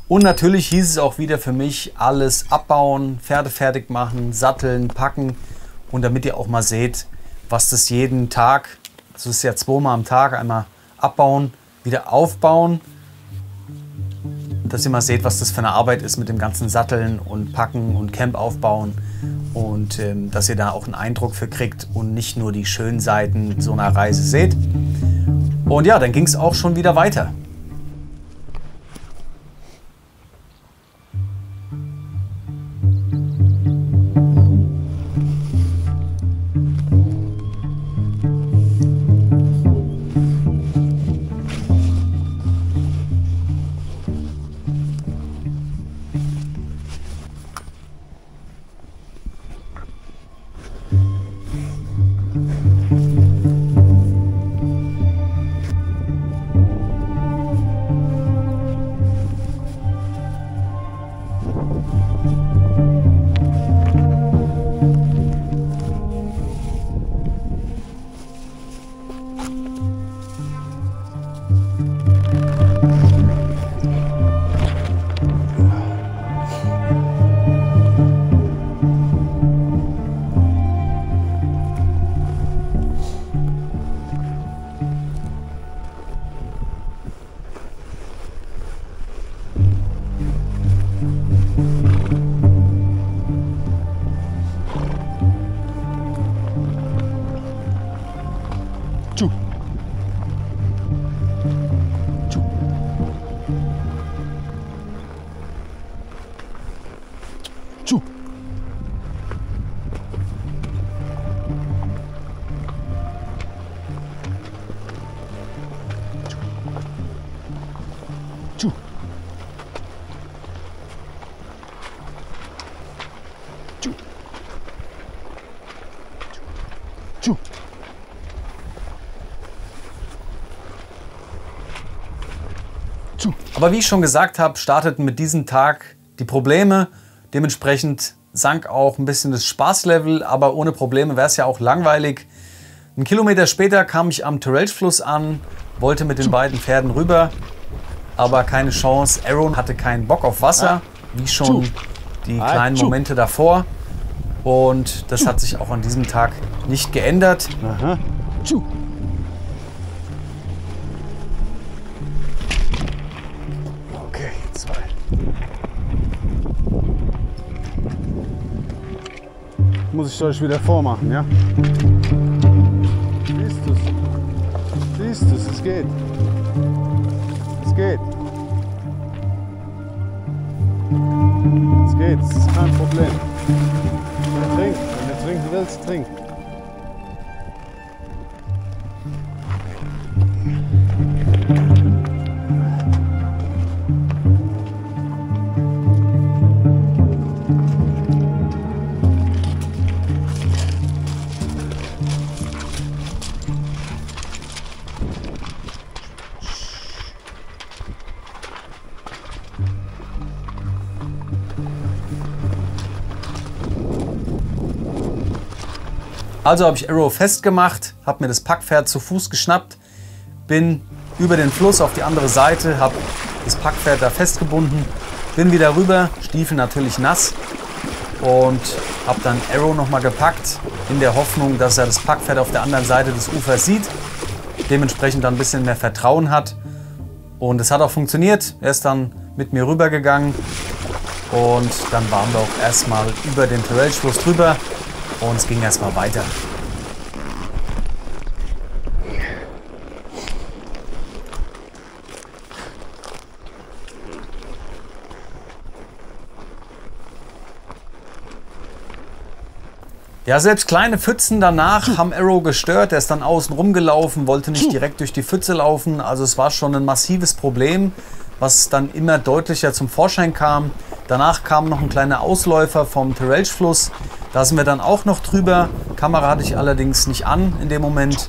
Und natürlich hieß es auch wieder für mich, alles abbauen, Pferde fertig machen, satteln, packen. Und damit ihr auch mal seht, was das jeden Tag, das ist ja 2-mal am Tag, einmal abbauen, wieder aufbauen. Dass ihr mal seht, was das für eine Arbeit ist mit dem ganzen Satteln und Packen und Camp aufbauen. Und dass ihr da auch einen Eindruck für kriegt und nicht nur die schönen Seiten so einer Reise seht. Und ja, dann ging es auch schon wieder weiter. Aber wie ich schon gesagt habe, starteten mit diesem Tag die Probleme. Dementsprechend sank auch ein bisschen das Spaßlevel, aber ohne Probleme wäre es ja auch langweilig. 1 Kilometer später kam ich am Terrelge-Fluss an, wollte mit den beiden Pferden rüber, aber keine Chance. Aaron hatte keinen Bock auf Wasser, wie schon die kleinen Momente davor. Und das hat sich auch an diesem Tag nicht geändert. Aha. Okay, 2. Muss ich euch wieder vormachen, ja? Siehst du's? Siehst du's? Es geht. Es geht. Es geht, es ist kein Problem. Trink, wenn du trinken willst, trink. Also habe ich Arrow festgemacht, habe mir das Packpferd zu Fuß geschnappt, bin über den Fluss auf die andere Seite, habe das Packpferd da festgebunden, bin wieder rüber, Stiefel natürlich nass und habe dann Arrow nochmal gepackt, in der Hoffnung, dass er das Packpferd auf der anderen Seite des Ufers sieht, dementsprechend dann ein bisschen mehr Vertrauen hat. Und es hat auch funktioniert, er ist dann mit mir rübergegangen und dann waren wir auch erstmal über den Terrelge-Fluss drüber. Und es ging erstmal weiter. Ja, selbst kleine Pfützen danach haben Arrow gestört. Er ist dann außen rumgelaufen, wollte nicht direkt durch die Pfütze laufen. Also es war schon ein massives Problem, was dann immer deutlicher zum Vorschein kam. Danach kam noch ein kleiner Ausläufer vom Terrelge-Fluss. Da sind wir dann auch noch drüber. Kamera hatte ich allerdings nicht an in dem Moment.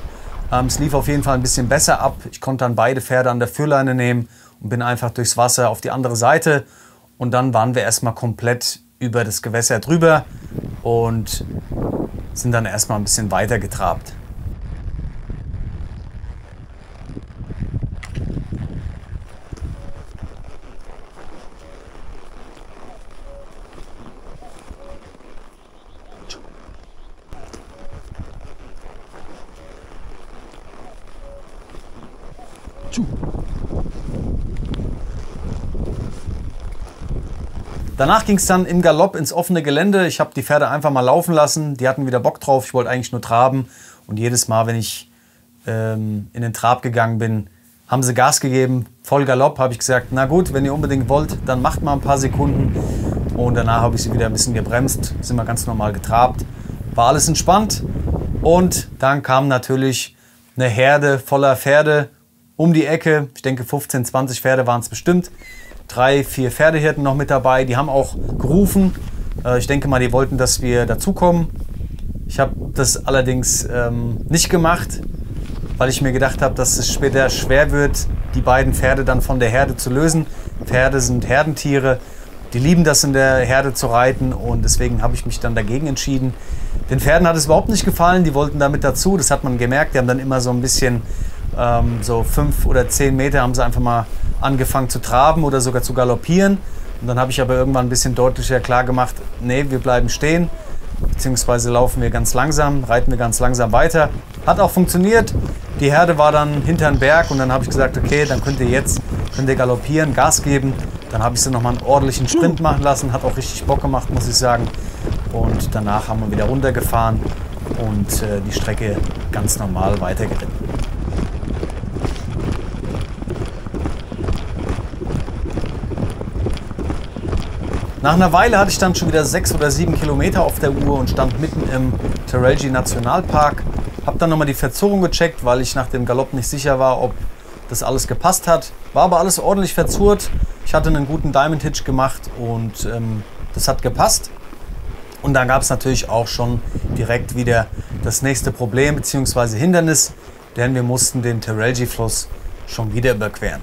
Es lief auf jeden Fall ein bisschen besser ab. Ich konnte dann beide Pferde an der Führleine nehmen und bin einfach durchs Wasser auf die andere Seite. Und dann waren wir erstmal komplett über das Gewässer drüber und sind dann erstmal ein bisschen weiter getrabt. Danach ging es dann im Galopp ins offene Gelände. Ich habe die Pferde einfach mal laufen lassen. Die hatten wieder Bock drauf. Ich wollte eigentlich nur traben. Und jedes Mal, wenn ich in den Trab gegangen bin, haben sie Gas gegeben. Voll Galopp habe ich gesagt, na gut, wenn ihr unbedingt wollt, dann macht mal ein paar Sekunden. Und danach habe ich sie wieder ein bisschen gebremst. Sind wir ganz normal getrabt. War alles entspannt. Und dann kam natürlich eine Herde voller Pferde um die Ecke. Ich denke 15, 20 Pferde waren es bestimmt. 3, 4 Pferdehirten noch mit dabei. Die haben auch gerufen. Ich denke mal, die wollten, dass wir dazukommen. Ich habe das allerdings nicht gemacht, weil ich mir gedacht habe, dass es später schwer wird, die beiden Pferde dann von der Herde zu lösen. Pferde sind Herdentiere. Die lieben das, in der Herde zu reiten. Und deswegen habe ich mich dann dagegen entschieden. Den Pferden hat es überhaupt nicht gefallen. Die wollten damit dazu. Das hat man gemerkt. Die haben dann immer so ein bisschen, so 5 oder 10 Meter haben sie einfach mal angefangen zu traben oder sogar zu galoppieren. Und dann habe ich aber irgendwann ein bisschen deutlicher klar gemacht, nee, wir bleiben stehen, beziehungsweise laufen wir ganz langsam, reiten wir ganz langsam weiter. Hat auch funktioniert. Die Herde war dann hinter den Berg und dann habe ich gesagt, okay, dann könnt ihr galoppieren, Gas geben. Dann habe ich sie nochmal einen ordentlichen Sprint machen lassen, hat auch richtig Bock gemacht, muss ich sagen. Und danach haben wir wieder runtergefahren und die Strecke ganz normal weitergeritten. Nach einer Weile hatte ich dann schon wieder 6 oder 7 Kilometer auf der Uhr und stand mitten im Terrelge Nationalpark. Habe dann nochmal die Verzurrung gecheckt, weil ich nach dem Galopp nicht sicher war, ob das alles gepasst hat. War aber alles ordentlich verzurrt. Ich hatte einen guten Diamond Hitch gemacht und das hat gepasst. Und dann gab es natürlich auch schon direkt wieder das nächste Problem bzw. Hindernis, denn wir mussten den Terrelge-Fluss schon wieder überqueren.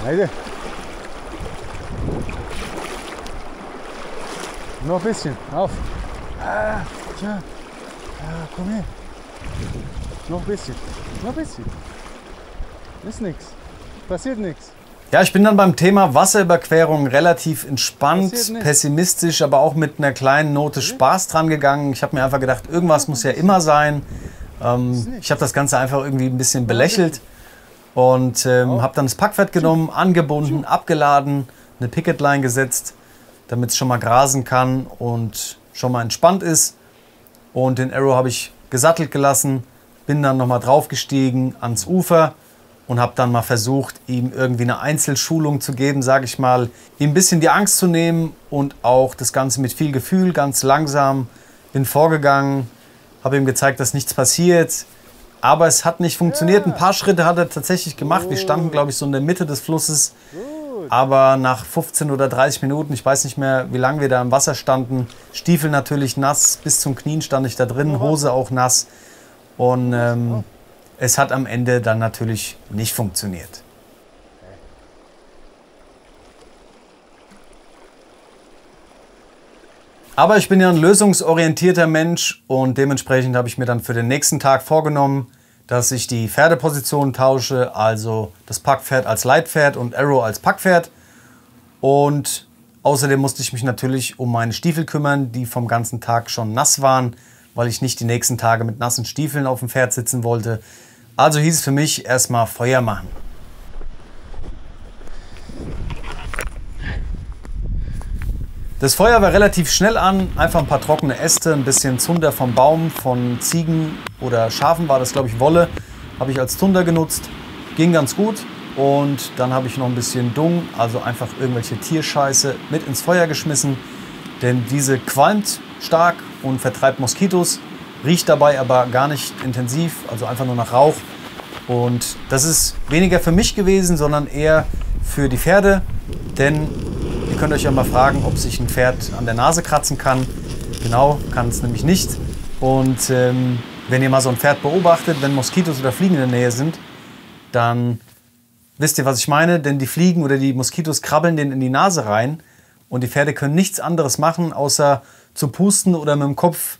Heide. Noch ein bisschen, auf. Tja. Komm her. Noch ein bisschen. Noch ein bisschen. Ist nichts. Passiert nichts. Ja, ich bin dann beim Thema Wasserüberquerung relativ entspannt, pessimistisch, aber auch mit einer kleinen Note Spaß dran gegangen. Ich habe mir einfach gedacht, irgendwas muss ja immer sein. Ich habe das Ganze einfach irgendwie ein bisschen belächelt und habe dann das Packpferd genommen, angebunden, abgeladen, eine Picketline gesetzt, damit es schon mal grasen kann und schon mal entspannt ist. Und den Arrow habe ich gesattelt gelassen, bin dann nochmal draufgestiegen ans Ufer und habe dann mal versucht, ihm irgendwie eine Einzelschulung zu geben, sage ich mal, ihm ein bisschen die Angst zu nehmen und auch das Ganze mit viel Gefühl, ganz langsam, bin vorgegangen, habe ihm gezeigt, dass nichts passiert, aber es hat nicht funktioniert. Ein paar Schritte hat er tatsächlich gemacht, wir standen, glaube ich, so in der Mitte des Flusses, aber nach 15 oder 30 Minuten, ich weiß nicht mehr, wie lange wir da im Wasser standen, Stiefel natürlich nass, bis zum Knien stand ich da drin, Hose auch nass und es hat am Ende dann natürlich nicht funktioniert. Aber ich bin ja ein lösungsorientierter Mensch und dementsprechend habe ich mir dann für den nächsten Tag vorgenommen, dass ich die Pferdeposition tausche, also das Packpferd als Leitpferd und Arrow als Packpferd. Und außerdem musste ich mich natürlich um meine Stiefel kümmern, die vom ganzen Tag schon nass waren, weil ich nicht die nächsten Tage mit nassen Stiefeln auf dem Pferd sitzen wollte. Also hieß es für mich erstmal Feuer machen. Das Feuer war relativ schnell an, einfach ein paar trockene Äste, ein bisschen Zunder vom Baum, von Ziegen oder Schafen war das, glaube ich, Wolle, habe ich als Zunder genutzt, ging ganz gut. Und dann habe ich noch ein bisschen Dung, also einfach irgendwelche Tierscheiße mit ins Feuer geschmissen, denn diese qualmt stark und vertreibt Moskitos, riecht dabei aber gar nicht intensiv, also einfach nur nach Rauch. Und das ist weniger für mich gewesen, sondern eher für die Pferde, denn ihr könnt euch ja mal fragen, ob sich ein Pferd an der Nase kratzen kann. Genau, kann es nämlich nicht. Und wenn ihr mal so ein Pferd beobachtet, wenn Moskitos oder Fliegen in der Nähe sind, dann wisst ihr, was ich meine? Denn die Fliegen oder die Moskitos krabbeln denen in die Nase rein und die Pferde können nichts anderes machen, außer zu pusten oder mit dem Kopf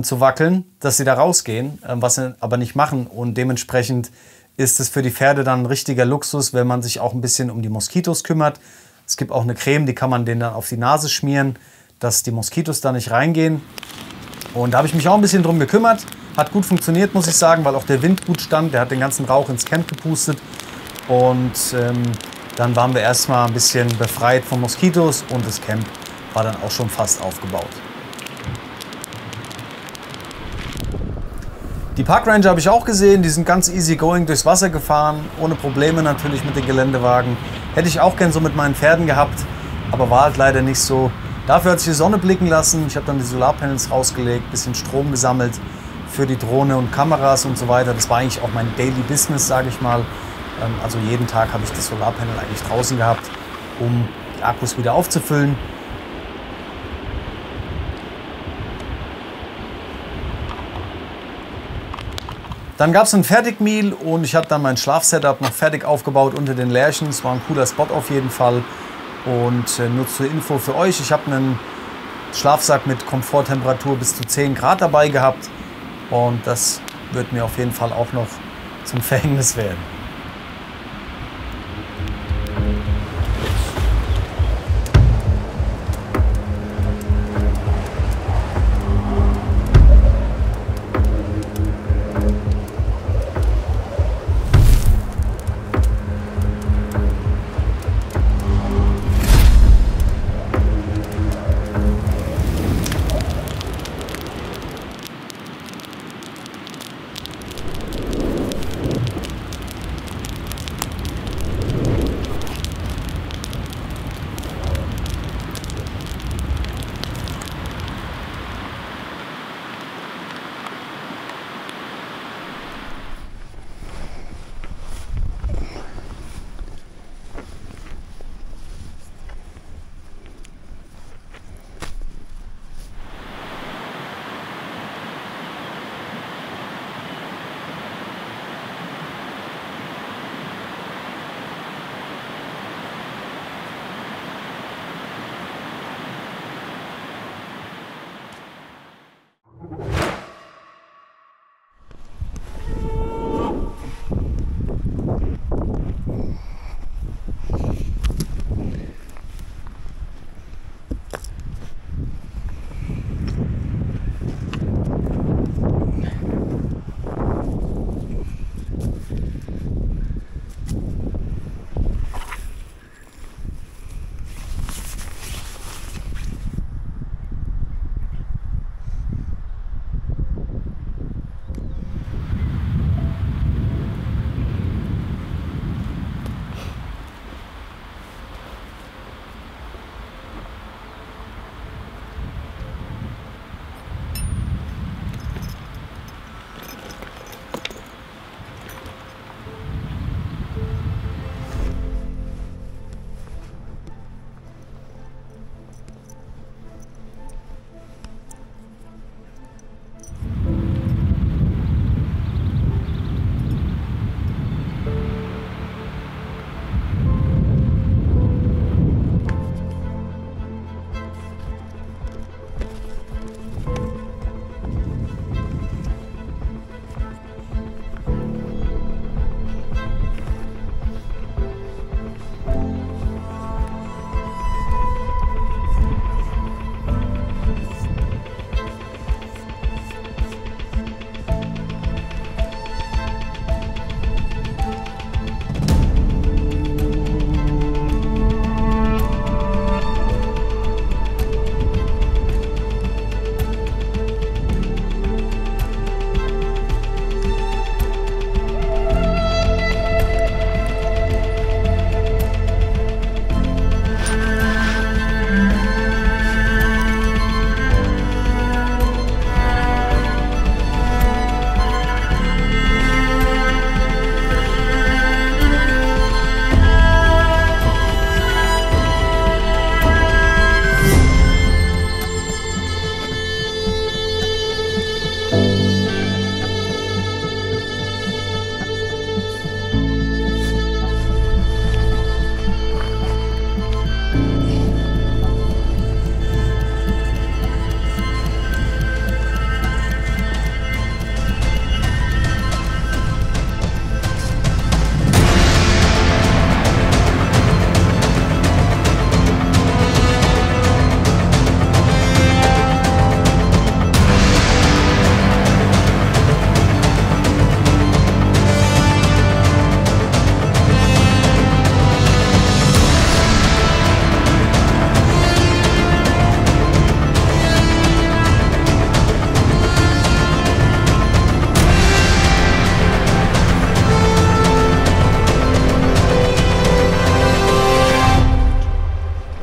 zu wackeln, dass sie da rausgehen, was sie aber nicht machen. Und dementsprechend ist es für die Pferde dann ein richtiger Luxus, wenn man sich auch ein bisschen um die Moskitos kümmert. Es gibt auch eine Creme, die kann man denen dann auf die Nase schmieren, dass die Moskitos da nicht reingehen. Und da habe ich mich auch ein bisschen drum gekümmert. Hat gut funktioniert, muss ich sagen, weil auch der Wind gut stand. Der hat den ganzen Rauch ins Camp gepustet. Und dann waren wir erstmal ein bisschen befreit von Moskitos und das Camp war dann auch schon fast aufgebaut. Die Parkranger habe ich auch gesehen, die sind ganz easy going durchs Wasser gefahren, ohne Probleme natürlich mit den Geländewagen. Hätte ich auch gern so mit meinen Pferden gehabt, aber war halt leider nicht so. Dafür hat sich die Sonne blicken lassen, ich habe dann die Solarpanels rausgelegt, bisschen Strom gesammelt für die Drohne und Kameras und so weiter. Das war eigentlich auch mein Daily Business, sage ich mal. Also jeden Tag habe ich das Solarpanel eigentlich draußen gehabt, um die Akkus wieder aufzufüllen. Dann gab es ein Fertigmeal und ich habe dann mein Schlafsetup noch fertig aufgebaut unter den Lärchen. Es war ein cooler Spot auf jeden Fall. Und nur zur Info für euch, ich habe einen Schlafsack mit Komforttemperatur bis zu 10 Grad dabei gehabt. Und das wird mir auf jeden Fall auch noch zum Verhängnis werden.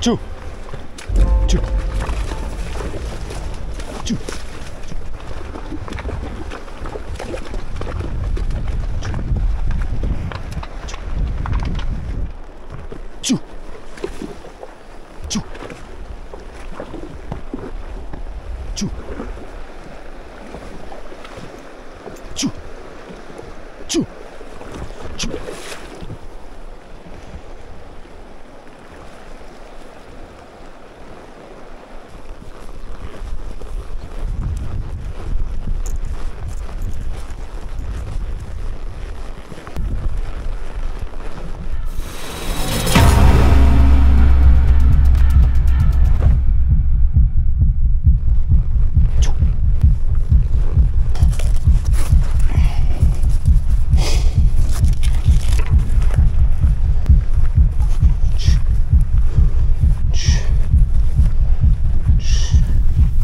Chu. Chu. Chu. Chu. Chu. Chu. Chu. Chu. Chu.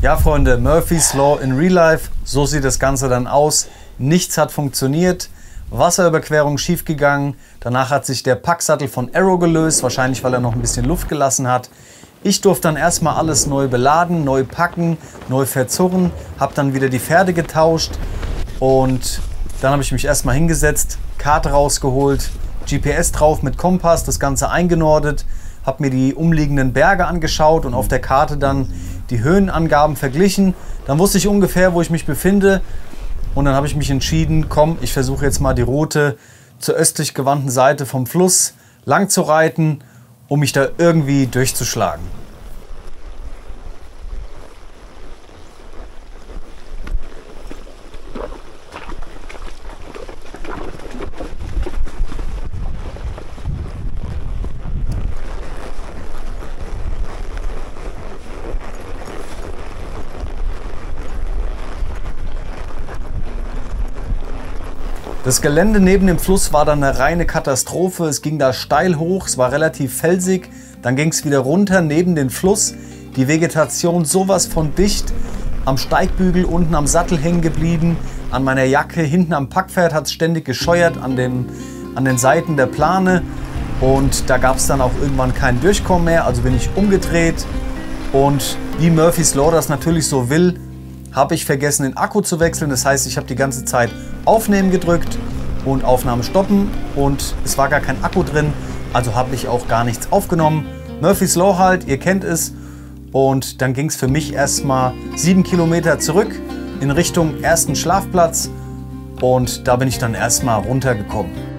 Ja, Freunde, Murphy's Law in Real Life, so sieht das Ganze dann aus. Nichts hat funktioniert, Wasserüberquerung schief gegangen, danach hat sich der Packsattel von Arrow gelöst, wahrscheinlich weil er noch ein bisschen Luft gelassen hat. Ich durfte dann erstmal alles neu beladen, neu packen, neu verzurren, habe dann wieder die Pferde getauscht und dann habe ich mich erstmal hingesetzt, Karte rausgeholt, GPS drauf mit Kompass, das Ganze eingenordet, habe mir die umliegenden Berge angeschaut und auf der Karte dann die Höhenangaben verglichen. Dann wusste ich ungefähr, wo ich mich befinde und dann habe ich mich entschieden, komm, ich versuche jetzt mal die Route zur östlich gewandten Seite vom Fluss lang zu reiten, um mich da irgendwie durchzuschlagen. Das Gelände neben dem Fluss war dann eine reine Katastrophe. Es ging da steil hoch, es war relativ felsig. Dann ging es wieder runter neben den Fluss. Die Vegetation sowas von dicht. Am Steigbügel unten am Sattel hängen geblieben. An meiner Jacke hinten am Packpferd hat es ständig gescheuert an den Seiten der Plane. Und da gab es dann auch irgendwann keinen Durchkommen mehr. Also bin ich umgedreht. Und wie Murphy's Law das natürlich so will, habe ich vergessen, den Akku zu wechseln. Das heißt, ich habe die ganze Zeit Aufnehmen gedrückt und Aufnahme stoppen und es war gar kein Akku drin, also habe ich auch gar nichts aufgenommen. Murphy's Law halt, ihr kennt es. Und dann ging es für mich erstmal 7 Kilometer zurück in Richtung ersten Schlafplatz und da bin ich dann erstmal runtergekommen.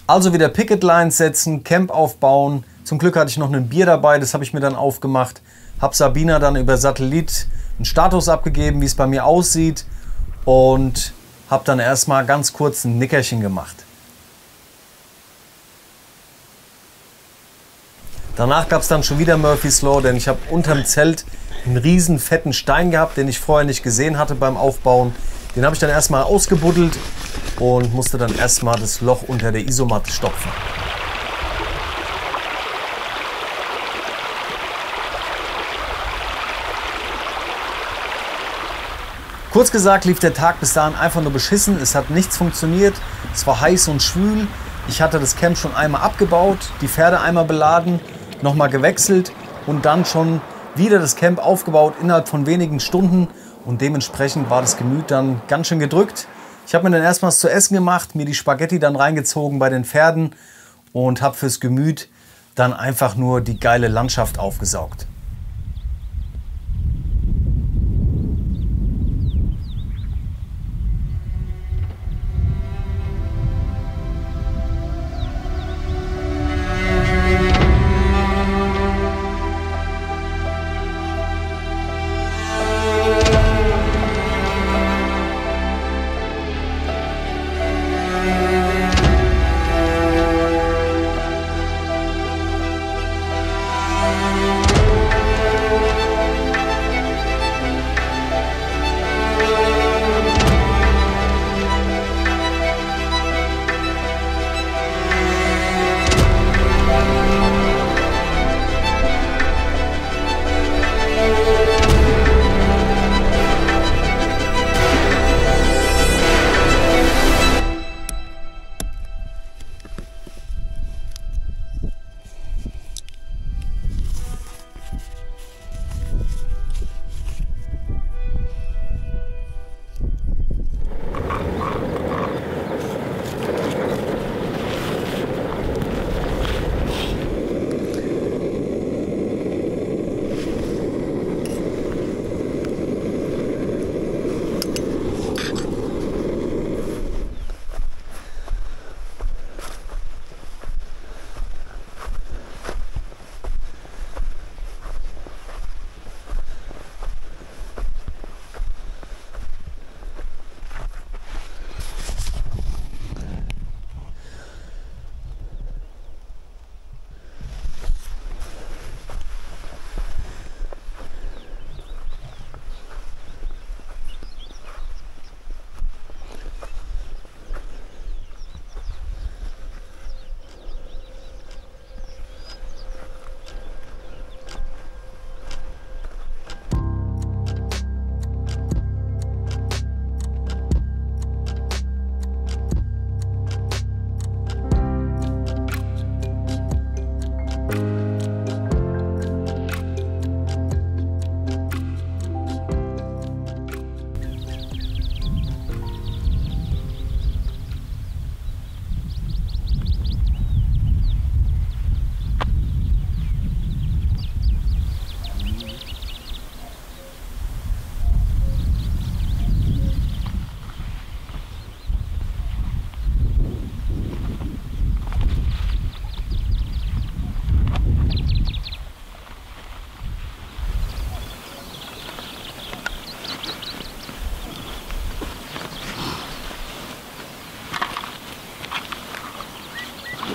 Also wieder Picket Lines setzen, Camp aufbauen. Zum Glück hatte ich noch ein Bier dabei, das habe ich mir dann aufgemacht. Habe Sabina dann über Satellit einen Status abgegeben, wie es bei mir aussieht. Und habe dann erstmal ganz kurz ein Nickerchen gemacht. Danach gab es dann schon wieder Murphy's Law, denn ich habe unterm Zelt einen riesen fetten Stein gehabt, den ich vorher nicht gesehen hatte beim Aufbauen. Den habe ich dann erstmal ausgebuddelt und musste dann erstmal das Loch unter der Isomatte stopfen. Kurz gesagt lief der Tag bis dahin einfach nur beschissen. Es hat nichts funktioniert. Es war heiß und schwül. Ich hatte das Camp schon einmal abgebaut, die Pferde einmal beladen, nochmal gewechselt und dann schon wieder das Camp aufgebaut innerhalb von wenigen Stunden. Und dementsprechend war das Gemüt dann ganz schön gedrückt. Ich habe mir dann erstmal was zu essen gemacht, mir die Spaghetti dann reingezogen bei den Pferden und habe fürs Gemüt dann einfach nur die geile Landschaft aufgesaugt.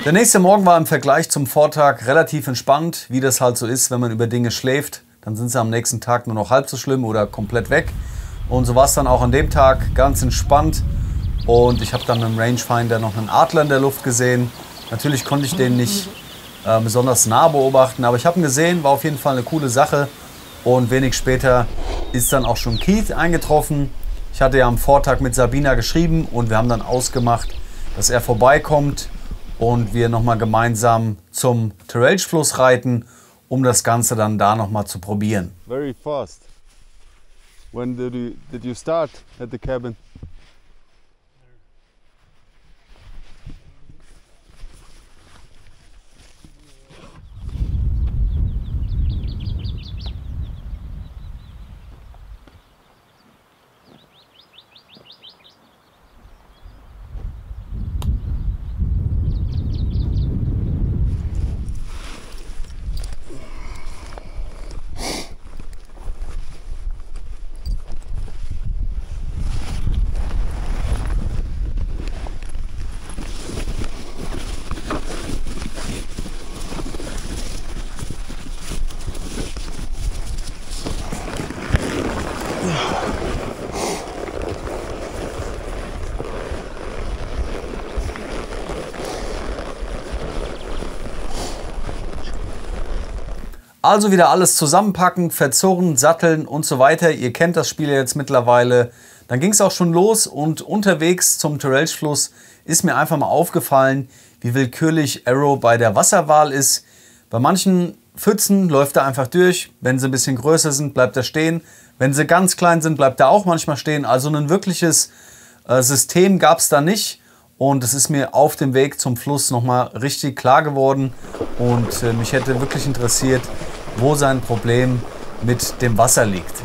Der nächste Morgen war im Vergleich zum Vortag relativ entspannt, wie das halt so ist, wenn man über Dinge schläft. Dann sind sie am nächsten Tag nur noch halb so schlimm oder komplett weg. Und so war es dann auch an dem Tag ganz entspannt. Und ich habe dann mit dem Rangefinder noch einen Adler in der Luft gesehen. Natürlich konnte ich den nicht besonders nah beobachten, aber ich habe ihn gesehen, war auf jeden Fall eine coole Sache. Und wenig später ist dann auch schon Keith eingetroffen. Ich hatte ja am Vortag mit Sabina geschrieben und wir haben dann ausgemacht, dass er vorbeikommt und wir nochmal gemeinsam zum Terrelge-Fluss reiten, um das Ganze dann da nochmal zu probieren. Very fast. When did you start at the cabin? Also wieder alles zusammenpacken, verzurren, satteln und so weiter. Ihr kennt das Spiel jetzt mittlerweile. Dann ging es auch schon los und unterwegs zum Terrelge-Fluss ist mir einfach mal aufgefallen, wie willkürlich Arrow bei der Wasserwahl ist. Bei manchen Pfützen läuft er einfach durch. Wenn sie ein bisschen größer sind, bleibt er stehen. Wenn sie ganz klein sind, bleibt er auch manchmal stehen. Also ein wirkliches System gab es da nicht. Und es ist mir auf dem Weg zum Fluss nochmal richtig klar geworden. Und mich hätte wirklich interessiert, wo sein Problem mit dem Wasser liegt.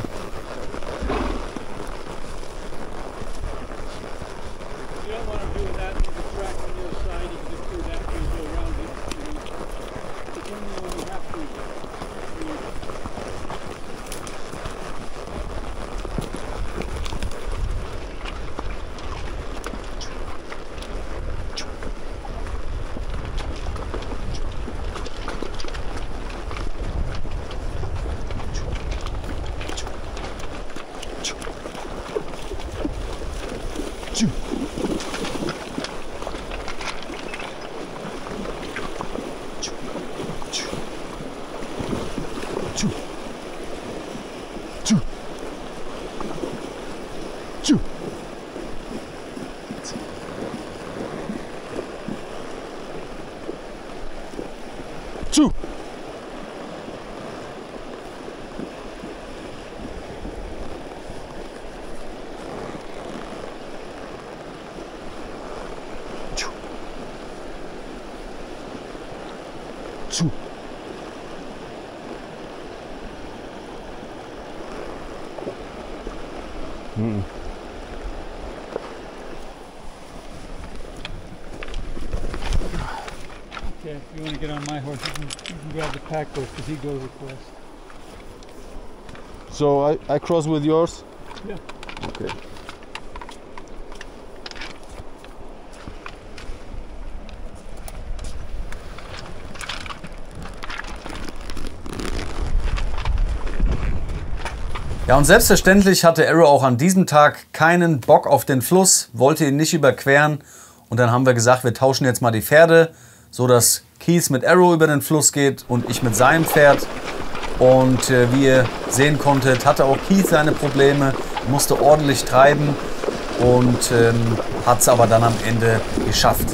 Okay, if you want to get on my horse, you can grab the pack horse because he goes across. So I cross with yours? Yeah. Okay. Ja, und selbstverständlich hatte Arrow auch an diesem Tag keinen Bock auf den Fluss, wollte ihn nicht überqueren. Und dann haben wir gesagt, wir tauschen jetzt mal die Pferde, so dass Keith mit Arrow über den Fluss geht und ich mit seinem Pferd. Und wie ihr sehen konntet, hatte auch Keith seine Probleme, musste ordentlich treiben und hat es aber dann am Ende geschafft.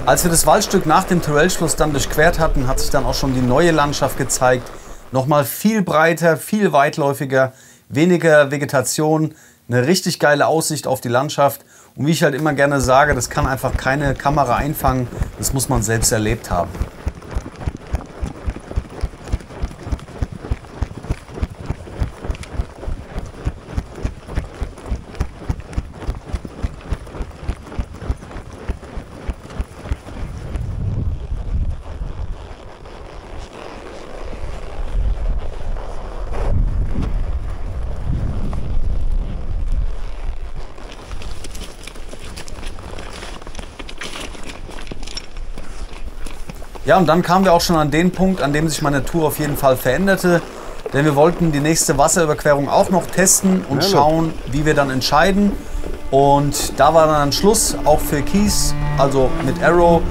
Als wir das Waldstück nach dem Terrelge-Fluss dann durchquert hatten, hat sich dann auch schon die neue Landschaft gezeigt. Nochmal viel breiter, viel weitläufiger, weniger Vegetation, eine richtig geile Aussicht auf die Landschaft. Und wie ich halt immer gerne sage, das kann einfach keine Kamera einfangen, das muss man selbst erlebt haben. Ja, und dann kamen wir auch schon an den Punkt, an dem sich meine Tour auf jeden Fall veränderte. Denn wir wollten die nächste Wasserüberquerung auch noch testen und schauen, wie wir dann entscheiden. Und da war dann Schluss, auch für Keith, also mit Arrow.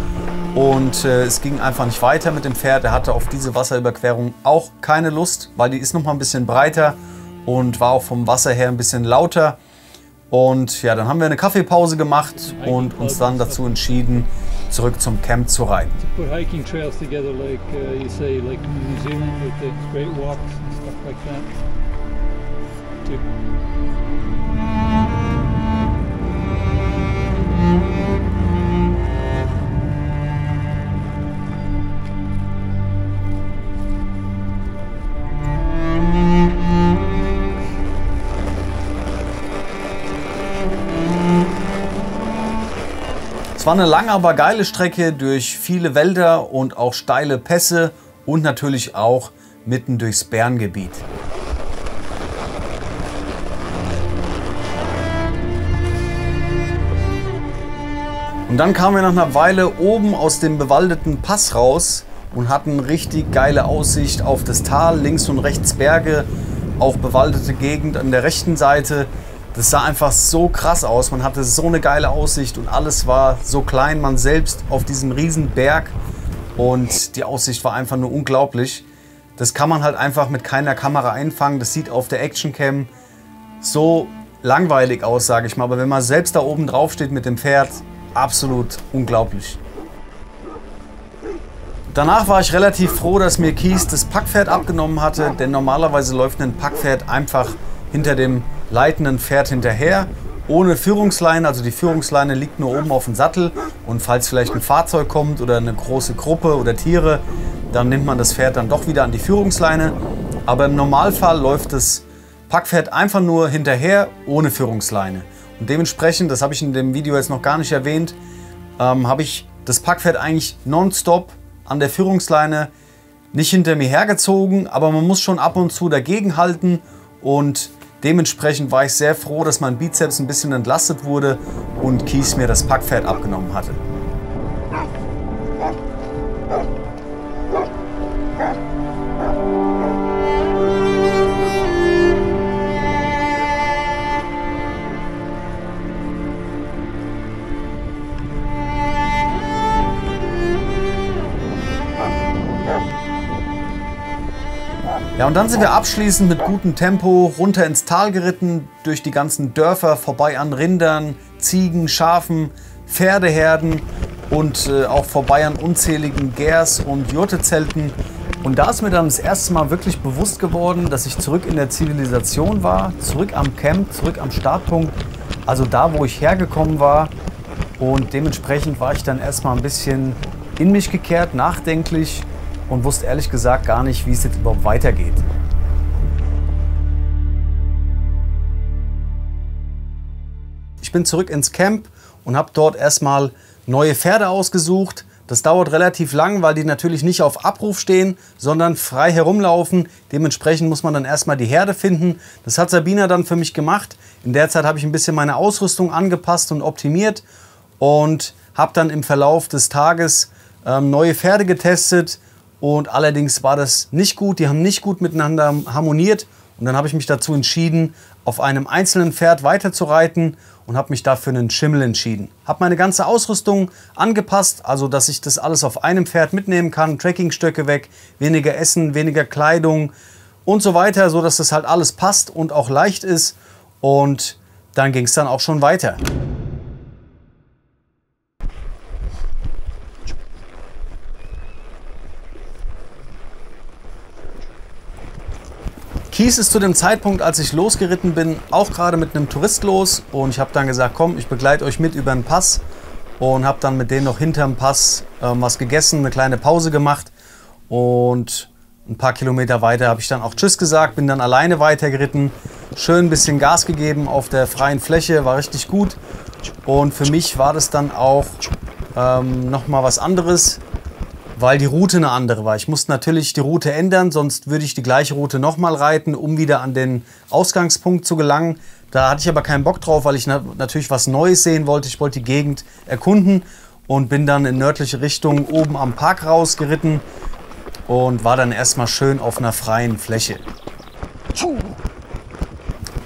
Und es ging einfach nicht weiter mit dem Pferd. Er hatte auf diese Wasserüberquerung auch keine Lust, weil die ist noch mal ein bisschen breiter und war auch vom Wasser her ein bisschen lauter. Und ja, dann haben wir eine Kaffeepause gemacht und uns dann dazu entschieden, zurück zum Camp zu reiten. To put hiking trails together like you say, like New Zealand with the great walks and stuff like that. Es war eine lange, aber geile Strecke durch viele Wälder und auch steile Pässe und natürlich auch mitten durchs Bärengebiet. Und dann kamen wir nach einer Weile oben aus dem bewaldeten Pass raus und hatten richtig geile Aussicht auf das Tal, links und rechts Berge, auch bewaldete Gegend an der rechten Seite. Das sah einfach so krass aus, man hatte so eine geile Aussicht und alles war so klein, man selbst auf diesem riesen Berg und die Aussicht war einfach nur unglaublich. Das kann man halt einfach mit keiner Kamera einfangen, das sieht auf der Actioncam so langweilig aus, sage ich mal, aber wenn man selbst da oben drauf steht mit dem Pferd, absolut unglaublich. Danach war ich relativ froh, dass mir Keith das Packpferd abgenommen hatte, denn normalerweise läuft ein Packpferd einfach hinter dem leitenden Pferd hinterher, ohne Führungsleine, also die Führungsleine liegt nur oben auf dem Sattel und falls vielleicht ein Fahrzeug kommt oder eine große Gruppe oder Tiere, dann nimmt man das Pferd dann doch wieder an die Führungsleine, aber im Normalfall läuft das Packpferd einfach nur hinterher, ohne Führungsleine. Und dementsprechend, das habe ich in dem Video jetzt noch gar nicht erwähnt, habe ich das Packpferd eigentlich nonstop an der Führungsleine nicht hinter mir hergezogen, aber man muss schon ab und zu dagegen halten und dementsprechend war ich sehr froh, dass mein Bizeps ein bisschen entlastet wurde und Keith mir das Packpferd abgenommen hatte. Ja, und dann sind wir abschließend mit gutem Tempo runter ins Tal geritten, durch die ganzen Dörfer, vorbei an Rindern, Ziegen, Schafen, Pferdeherden und auch vorbei an unzähligen Gers- und Jurtezelten. Und da ist mir dann das erste Mal wirklich bewusst geworden, dass ich zurück in der Zivilisation war, zurück am Camp, zurück am Startpunkt, also da, wo ich hergekommen war. Und dementsprechend war ich dann erstmal ein bisschen in mich gekehrt, nachdenklich und wusste ehrlich gesagt gar nicht, wie es jetzt überhaupt weitergeht. Ich bin zurück ins Camp und habe dort erstmal neue Pferde ausgesucht. Das dauert relativ lang, weil die natürlich nicht auf Abruf stehen, sondern frei herumlaufen. Dementsprechend muss man dann erstmal die Herde finden. Das hat Sabina dann für mich gemacht. In der Zeit habe ich ein bisschen meine Ausrüstung angepasst und optimiert und habe dann im Verlauf des Tages neue Pferde getestet. Und allerdings war das nicht gut, die haben nicht gut miteinander harmoniert. Und dann habe ich mich dazu entschieden, auf einem einzelnen Pferd weiterzureiten und habe mich dafür einen Schimmel entschieden. Habe meine ganze Ausrüstung angepasst, also dass ich das alles auf einem Pferd mitnehmen kann. Trekkingstöcke weg, weniger Essen, weniger Kleidung und so weiter, so dass das halt alles passt und auch leicht ist. Und dann ging es dann auch schon weiter. Keith ist zu dem Zeitpunkt, als ich losgeritten bin, auch gerade mit einem Tourist los und ich habe dann gesagt, komm, ich begleite euch mit über den Pass und habe dann mit denen noch hinterm Pass was gegessen, eine kleine Pause gemacht und ein paar Kilometer weiter habe ich dann auch Tschüss gesagt, bin dann alleine weitergeritten, schön ein bisschen Gas gegeben auf der freien Fläche, war richtig gut und für mich war das dann auch nochmal was anderes, weil die Route eine andere war. Ich musste natürlich die Route ändern, sonst würde ich die gleiche Route nochmal reiten, um wieder an den Ausgangspunkt zu gelangen. Da hatte ich aber keinen Bock drauf, weil ich natürlich was Neues sehen wollte. Ich wollte die Gegend erkunden und bin dann in nördliche Richtung oben am Park rausgeritten und war dann erstmal schön auf einer freien Fläche.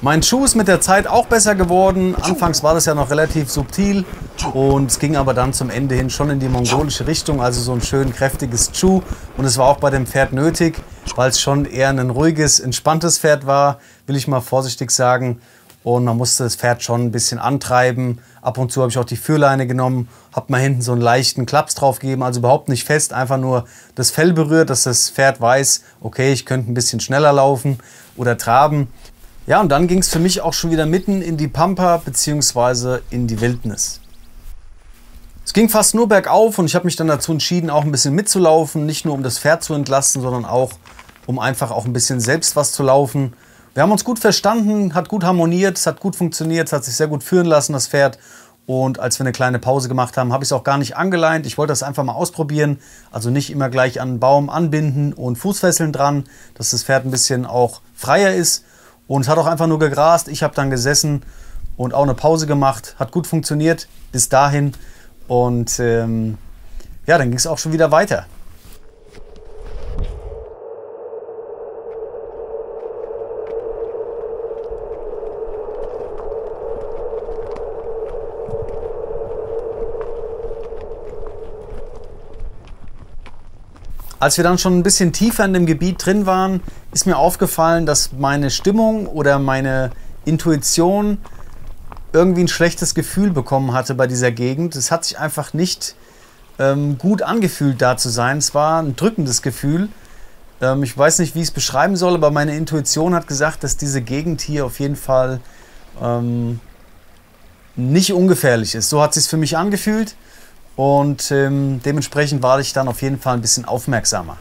Mein Schuh ist mit der Zeit auch besser geworden. Anfangs war das ja noch relativ subtil und es ging aber dann zum Ende hin schon in die mongolische Richtung, also so ein schön kräftiges Schuh. Und es war auch bei dem Pferd nötig, weil es schon eher ein ruhiges, entspanntes Pferd war, will ich mal vorsichtig sagen. Und man musste das Pferd schon ein bisschen antreiben. Ab und zu habe ich auch die Führleine genommen, habe mal hinten so einen leichten Klaps drauf gegeben, also überhaupt nicht fest, einfach nur das Fell berührt, dass das Pferd weiß, okay, ich könnte ein bisschen schneller laufen oder traben. Ja, und dann ging es für mich auch schon wieder mitten in die Pampa bzw. in die Wildnis. Es ging fast nur bergauf und ich habe mich dann dazu entschieden, auch ein bisschen mitzulaufen, nicht nur um das Pferd zu entlasten, sondern auch um einfach auch ein bisschen selbst was zu laufen. Wir haben uns gut verstanden, hat gut harmoniert, es hat gut funktioniert, es hat sich sehr gut führen lassen, das Pferd. Und als wir eine kleine Pause gemacht haben, habe ich es auch gar nicht angeleint. Ich wollte das einfach mal ausprobieren. Also nicht immer gleich an einen Baum anbinden und Fußfesseln dran, dass das Pferd ein bisschen auch freier ist. Und es hat auch einfach nur gegrast. Ich habe dann gesessen und auch eine Pause gemacht. Hat gut funktioniert bis dahin. Und ja, dann ging es auch schon wieder weiter. Als wir dann schon ein bisschen tiefer in dem Gebiet drin waren, ist mir aufgefallen, dass meine Stimmung oder meine Intuition irgendwie ein schlechtes Gefühl bekommen hatte bei dieser Gegend. Es hat sich einfach nicht gut angefühlt, da zu sein. Es war ein drückendes Gefühl. Ich weiß nicht, wie ich es beschreiben soll, aber meine Intuition hat gesagt, dass diese Gegend hier auf jeden Fall nicht ungefährlich ist. So hat es sich für mich angefühlt. Und dementsprechend war ich dann auf jeden Fall ein bisschen aufmerksamer.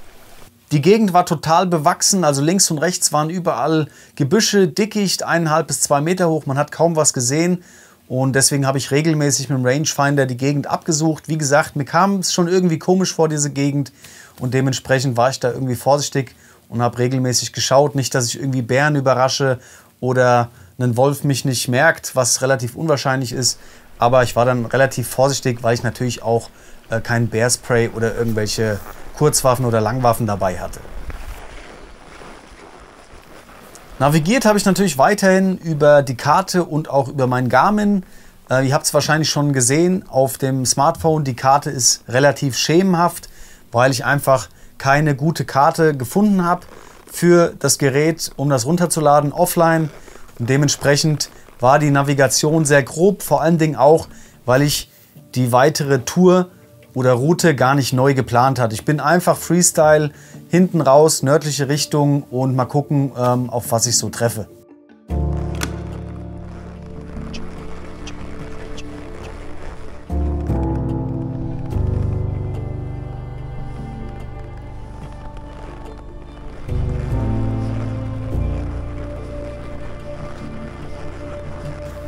Die Gegend war total bewachsen, also links und rechts waren überall Gebüsche, Dickicht, 1,5 bis 2 Meter hoch. Man hat kaum was gesehen und deswegen habe ich regelmäßig mit dem Rangefinder die Gegend abgesucht. Wie gesagt, mir kam es schon irgendwie komisch vor, diese Gegend, und dementsprechend war ich da irgendwie vorsichtig und habe regelmäßig geschaut. Nicht, dass ich irgendwie Bären überrasche oder einen Wolf mich nicht merkt, was relativ unwahrscheinlich ist. Aber ich war dann relativ vorsichtig, weil ich natürlich auch kein Bearspray oder irgendwelche Kurzwaffen oder Langwaffen dabei hatte. Navigiert habe ich natürlich weiterhin über die Karte und auch über mein Garmin. Ihr habt es wahrscheinlich schon gesehen auf dem Smartphone. Die Karte ist relativ schemenhaft, weil ich einfach keine gute Karte gefunden habe für das Gerät, um das runterzuladen offline. Und dementsprechend war die Navigation sehr grob, vor allen Dingen auch, weil ich die weitere Tour oder Route gar nicht neu geplant hatte. Ich bin einfach Freestyle, hinten raus, nördliche Richtung und mal gucken, auf was ich so treffe.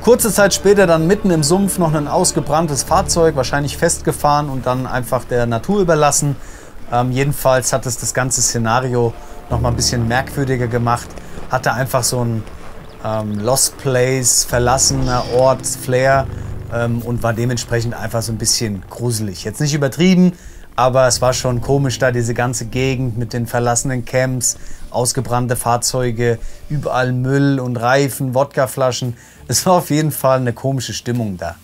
Kurze Zeit später dann mitten im Sumpf noch ein ausgebranntes Fahrzeug, wahrscheinlich festgefahren und dann einfach der Natur überlassen. Jedenfalls hat es das ganze Szenario noch mal ein bisschen merkwürdiger gemacht. Hatte einfach so ein Lost Place, verlassener Ort, Flair und war dementsprechend einfach so ein bisschen gruselig. Jetzt nicht übertrieben, aber es war schon komisch da, diese ganze Gegend mit den verlassenen Camps, ausgebrannte Fahrzeuge, überall Müll und Reifen, Wodkaflaschen. Es war auf jeden Fall eine komische Stimmung da.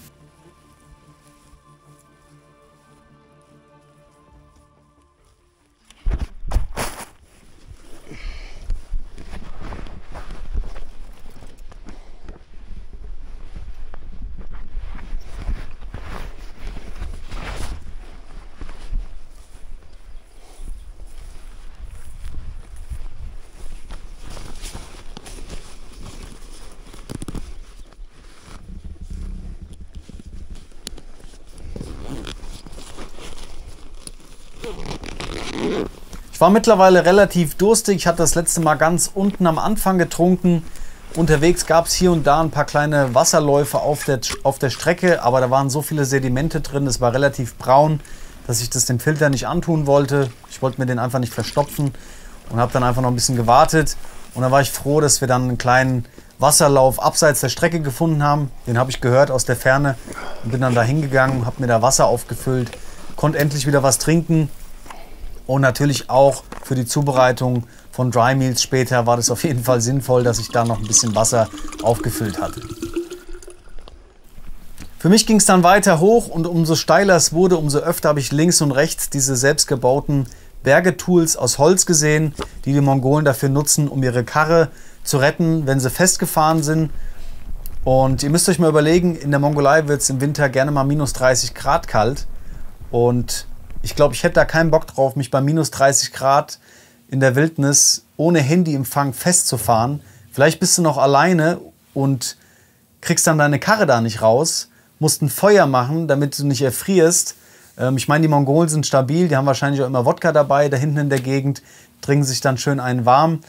Ich war mittlerweile relativ durstig. Ich hatte das letzte Mal ganz unten am Anfang getrunken. Unterwegs gab es hier und da ein paar kleine Wasserläufe auf der Strecke, aber da waren so viele Sedimente drin, es war relativ braun, dass ich das dem Filter nicht antun wollte. Ich wollte mir den einfach nicht verstopfen und habe dann einfach noch ein bisschen gewartet. Und dann war ich froh, dass wir dann einen kleinen Wasserlauf abseits der Strecke gefunden haben. Den habe ich gehört aus der Ferne und bin dann da hingegangen, habe mir da Wasser aufgefüllt, konnte endlich wieder was trinken. Und natürlich auch für die Zubereitung von Dry Meals später war das auf jeden Fall sinnvoll, dass ich da noch ein bisschen Wasser aufgefüllt hatte. Für mich ging es dann weiter hoch und umso steiler es wurde, umso öfter habe ich links und rechts diese selbstgebauten Bergetools aus Holz gesehen, die die Mongolen dafür nutzen, um ihre Karre zu retten, wenn sie festgefahren sind. Und ihr müsst euch mal überlegen, in der Mongolei wird es im Winter gerne mal minus 30 Grad kalt. Und ich glaube, ich hätte da keinen Bock drauf, mich bei minus 30 Grad in der Wildnis ohne Handyempfang festzufahren. Vielleicht bist du noch alleine und kriegst dann deine Karre da nicht raus, musst ein Feuer machen, damit du nicht erfrierst. Ich meine, die Mongolen sind stabil, die haben wahrscheinlich auch immer Wodka dabei, da hinten in der Gegend, trinken sich dann schön einen warm.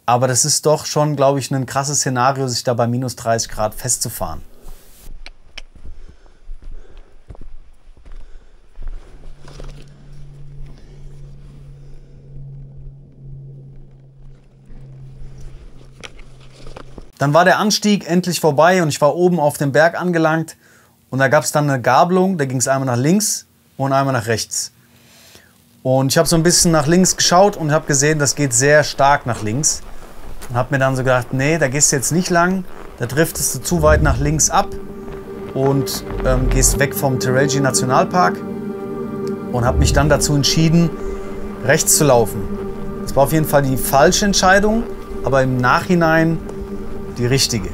Aber das ist doch schon, glaube ich, ein krasses Szenario, sich da bei minus 30 Grad festzufahren. Dann war der Anstieg endlich vorbei und ich war oben auf dem Berg angelangt. Und da gab es dann eine Gabelung, da ging es einmal nach links und einmal nach rechts. Und ich habe so ein bisschen nach links geschaut und habe gesehen, das geht sehr stark nach links. Und habe mir dann so gedacht, nee, da gehst du jetzt nicht lang, da driftest du zu weit nach links ab und gehst weg vom Terelji Nationalpark. Und habe mich dann dazu entschieden, rechts zu laufen. Das war auf jeden Fall die falsche Entscheidung, aber im Nachhinein die richtige.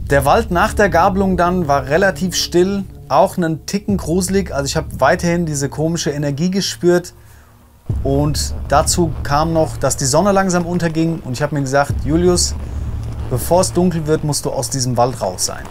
Der Wald nach der Gabelung dann war relativ still, auch einen Ticken gruselig. Also ich habe weiterhin diese komische Energie gespürt. Und dazu kam noch, dass die Sonne langsam unterging. Und ich habe mir gesagt, Julius, bevor es dunkel wird, musst du aus diesem Wald raus sein.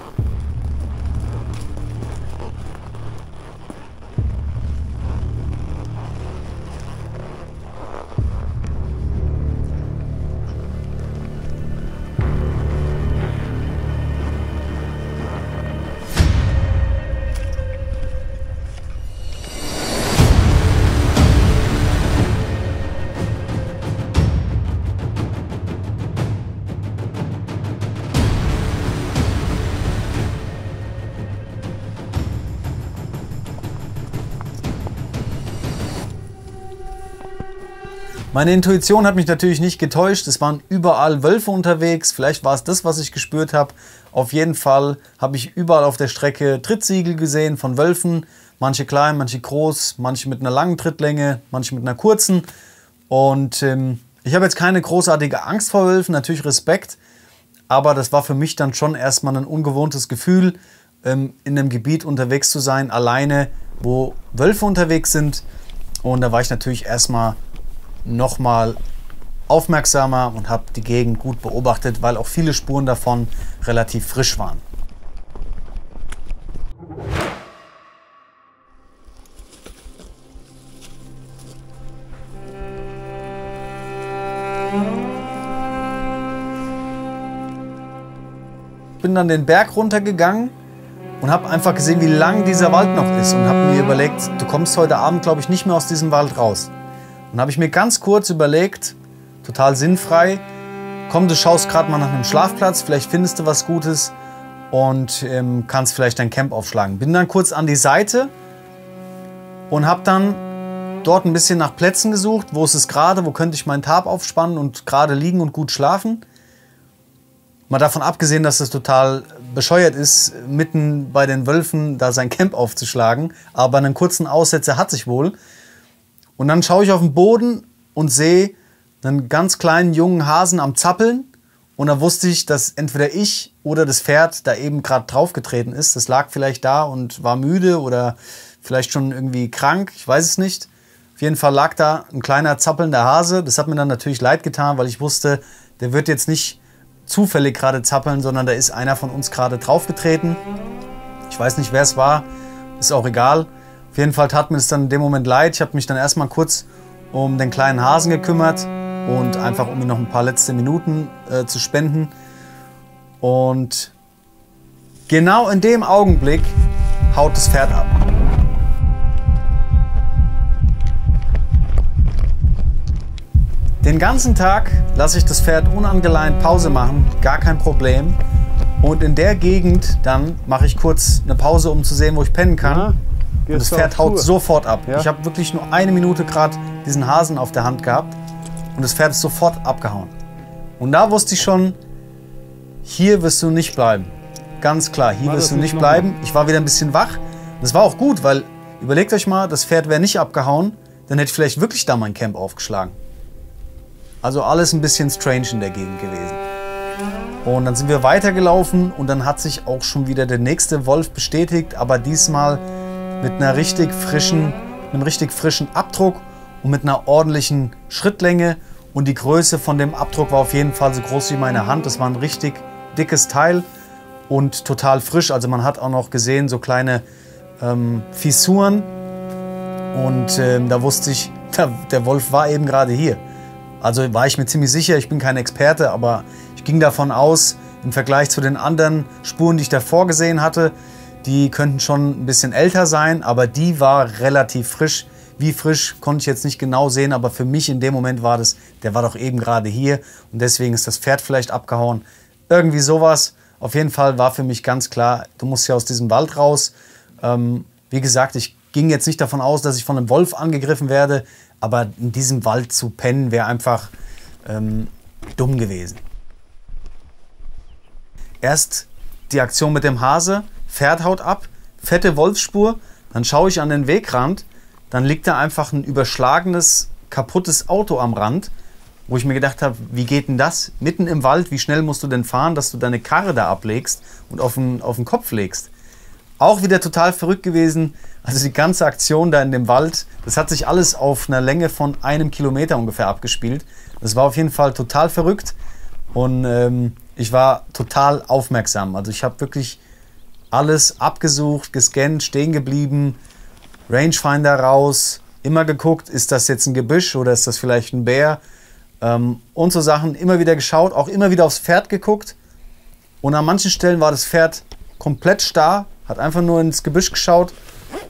Meine Intuition hat mich natürlich nicht getäuscht. Es waren überall Wölfe unterwegs. Vielleicht war es das, was ich gespürt habe. Auf jeden Fall habe ich überall auf der Strecke Trittsiegel gesehen von Wölfen. Manche klein, manche groß, manche mit einer langen Trittlänge, manche mit einer kurzen. Und ich habe jetzt keine großartige Angst vor Wölfen, natürlich Respekt. Aber das war für mich dann schon erstmal ein ungewohntes Gefühl, in einem Gebiet unterwegs zu sein, alleine, wo Wölfe unterwegs sind. Und da war ich natürlich erstmal nochmal aufmerksamer und habe die Gegend gut beobachtet, weil auch viele Spuren davon relativ frisch waren. Ich bin dann den Berg runtergegangen und habe einfach gesehen, wie lang dieser Wald noch ist und habe mir überlegt, du kommst heute Abend, glaube ich, nicht mehr aus diesem Wald raus. Dann habe ich mir ganz kurz überlegt, total sinnfrei, komm, du schaust gerade mal nach einem Schlafplatz, vielleicht findest du was Gutes und kannst vielleicht dein Camp aufschlagen. Bin dann kurz an die Seite und habe dann dort ein bisschen nach Plätzen gesucht, wo ist es gerade, wo könnte ich meinen Tarp aufspannen und gerade liegen und gut schlafen. Mal davon abgesehen, dass es total bescheuert ist, mitten bei den Wölfen da sein Camp aufzuschlagen, aber einen kurzen Aussetzer hat sich wohl. Und dann schaue ich auf den Boden und sehe einen ganz kleinen jungen Hasen am Zappeln. Und da wusste ich, dass entweder ich oder das Pferd da eben gerade draufgetreten ist. Das lag vielleicht da und war müde oder vielleicht schon irgendwie krank, ich weiß es nicht. Auf jeden Fall lag da ein kleiner zappelnder Hase. Das hat mir dann natürlich leid getan, weil ich wusste, der wird jetzt nicht zufällig gerade zappeln, sondern da ist einer von uns gerade draufgetreten. Ich weiß nicht, wer es war, ist auch egal. Auf jeden Fall tat mir es dann in dem Moment leid. Ich habe mich dann erstmal kurz um den kleinen Hasen gekümmert und einfach um ihm noch ein paar letzte Minuten zu spenden. Und genau in dem Augenblick haut das Pferd ab. Den ganzen Tag lasse ich das Pferd unangeleint Pause machen, gar kein Problem. Und in der Gegend dann mache ich kurz eine Pause, um zu sehen, wo ich pennen kann. Ja, und das Pferd haut sofort ab. Ja. Ich habe wirklich nur eine Minute gerade diesen Hasen auf der Hand gehabt und das Pferd ist sofort abgehauen. Und da wusste ich schon, hier wirst du nicht bleiben. Ganz klar, hier wirst du nicht bleiben. Ich war wieder ein bisschen wach. Das war auch gut, weil überlegt euch mal, das Pferd wäre nicht abgehauen, dann hätte ich vielleicht wirklich da mein Camp aufgeschlagen. Also alles ein bisschen strange in der Gegend gewesen. Und dann sind wir weitergelaufen und dann hat sich auch schon wieder der nächste Wolf bestätigt, aber diesmal mit einem richtig frischen Abdruck und mit einer ordentlichen Schrittlänge. Und die Größe von dem Abdruck war auf jeden Fall so groß wie meine Hand. Das war ein richtig dickes Teil und total frisch. Also man hat auch noch gesehen, so kleine Fissuren. Und da wusste ich, der Wolf war eben gerade hier. Also war ich mir ziemlich sicher, ich bin kein Experte, aber ich ging davon aus, im Vergleich zu den anderen Spuren, die ich davor gesehen hatte, die könnten schon ein bisschen älter sein, aber die war relativ frisch. Wie frisch konnte ich jetzt nicht genau sehen, aber für mich in dem Moment war das, der war doch eben gerade hier und deswegen ist das Pferd vielleicht abgehauen. Irgendwie sowas. Auf jeden Fall war für mich ganz klar, du musst hier aus diesem Wald raus. Wie gesagt, ich ging jetzt nicht davon aus, dass ich von einem Wolf angegriffen werde, aber in diesem Wald zu pennen wäre einfach dumm gewesen. Erst die Aktion mit dem Hase, Pferd haut ab, fette Wolfsspur, dann schaue ich an den Wegrand, dann liegt da einfach ein überschlagenes, kaputtes Auto am Rand, wo ich mir gedacht habe, wie geht denn das? Mitten im Wald, wie schnell musst du denn fahren, dass du deine Karre da ablegst und auf den Kopf legst? Auch wieder total verrückt gewesen. Also die ganze Aktion da in dem Wald, das hat sich alles auf einer Länge von 1 Kilometer ungefähr abgespielt. Das war auf jeden Fall total verrückt und ich war total aufmerksam. Also ich habe wirklich alles abgesucht, gescannt, stehen geblieben, Rangefinder raus, immer geguckt, ist das jetzt ein Gebüsch oder ist das vielleicht ein Bär und so Sachen. Immer wieder geschaut, auch immer wieder aufs Pferd geguckt und an manchen Stellen war das Pferd komplett starr, hat einfach nur ins Gebüsch geschaut,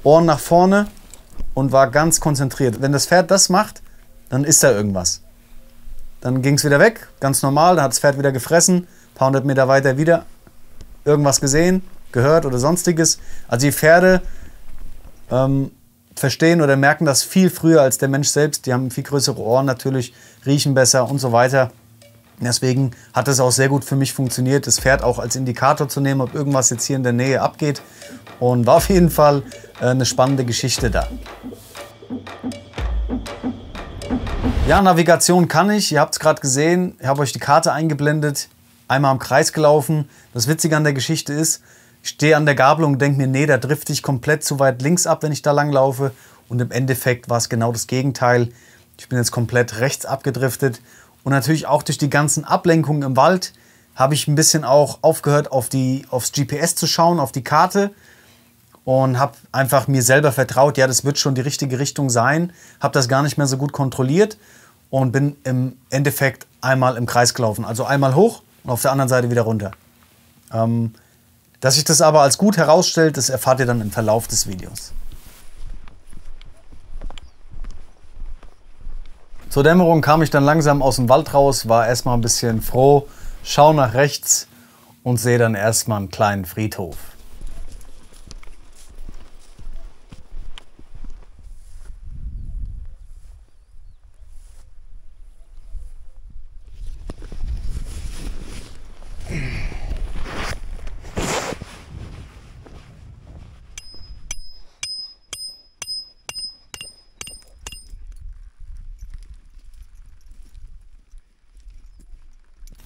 Ohren nach vorne und war ganz konzentriert. Wenn das Pferd das macht, dann ist da irgendwas. Dann ging es wieder weg, ganz normal, dann hat das Pferd wieder gefressen, ein paar hundert Meter weiter wieder irgendwas gesehen, gehört oder sonstiges. Also die Pferde verstehen oder merken das viel früher als der Mensch selbst. Die haben viel größere Ohren natürlich, riechen besser und so weiter. Deswegen hat es auch sehr gut für mich funktioniert, das Pferd auch als Indikator zu nehmen, ob irgendwas jetzt hier in der Nähe abgeht. Und war auf jeden Fall eine spannende Geschichte da. Ja, Navigation kann ich. Ihr habt es gerade gesehen. Ich habe euch die Karte eingeblendet. Einmal im Kreis gelaufen. Das Witzige an der Geschichte ist, ich stehe an der Gabelung und denke mir, nee, da drifte ich komplett zu weit links ab, wenn ich da lang laufe. Und im Endeffekt war es genau das Gegenteil. Ich bin jetzt komplett rechts abgedriftet. Und natürlich auch durch die ganzen Ablenkungen im Wald habe ich ein bisschen auch aufgehört, aufs GPS zu schauen, auf die Karte. Und habe einfach mir selber vertraut, ja, das wird schon die richtige Richtung sein. Habe das gar nicht mehr so gut kontrolliert und bin im Endeffekt einmal im Kreis gelaufen. Also einmal hoch und auf der anderen Seite wieder runter. Dass sich das aber als gut herausstellt, das erfahrt ihr dann im Verlauf des Videos. Zur Dämmerung kam ich dann langsam aus dem Wald raus, war erstmal ein bisschen froh, schaue nach rechts und sehe dann erstmal einen kleinen Friedhof.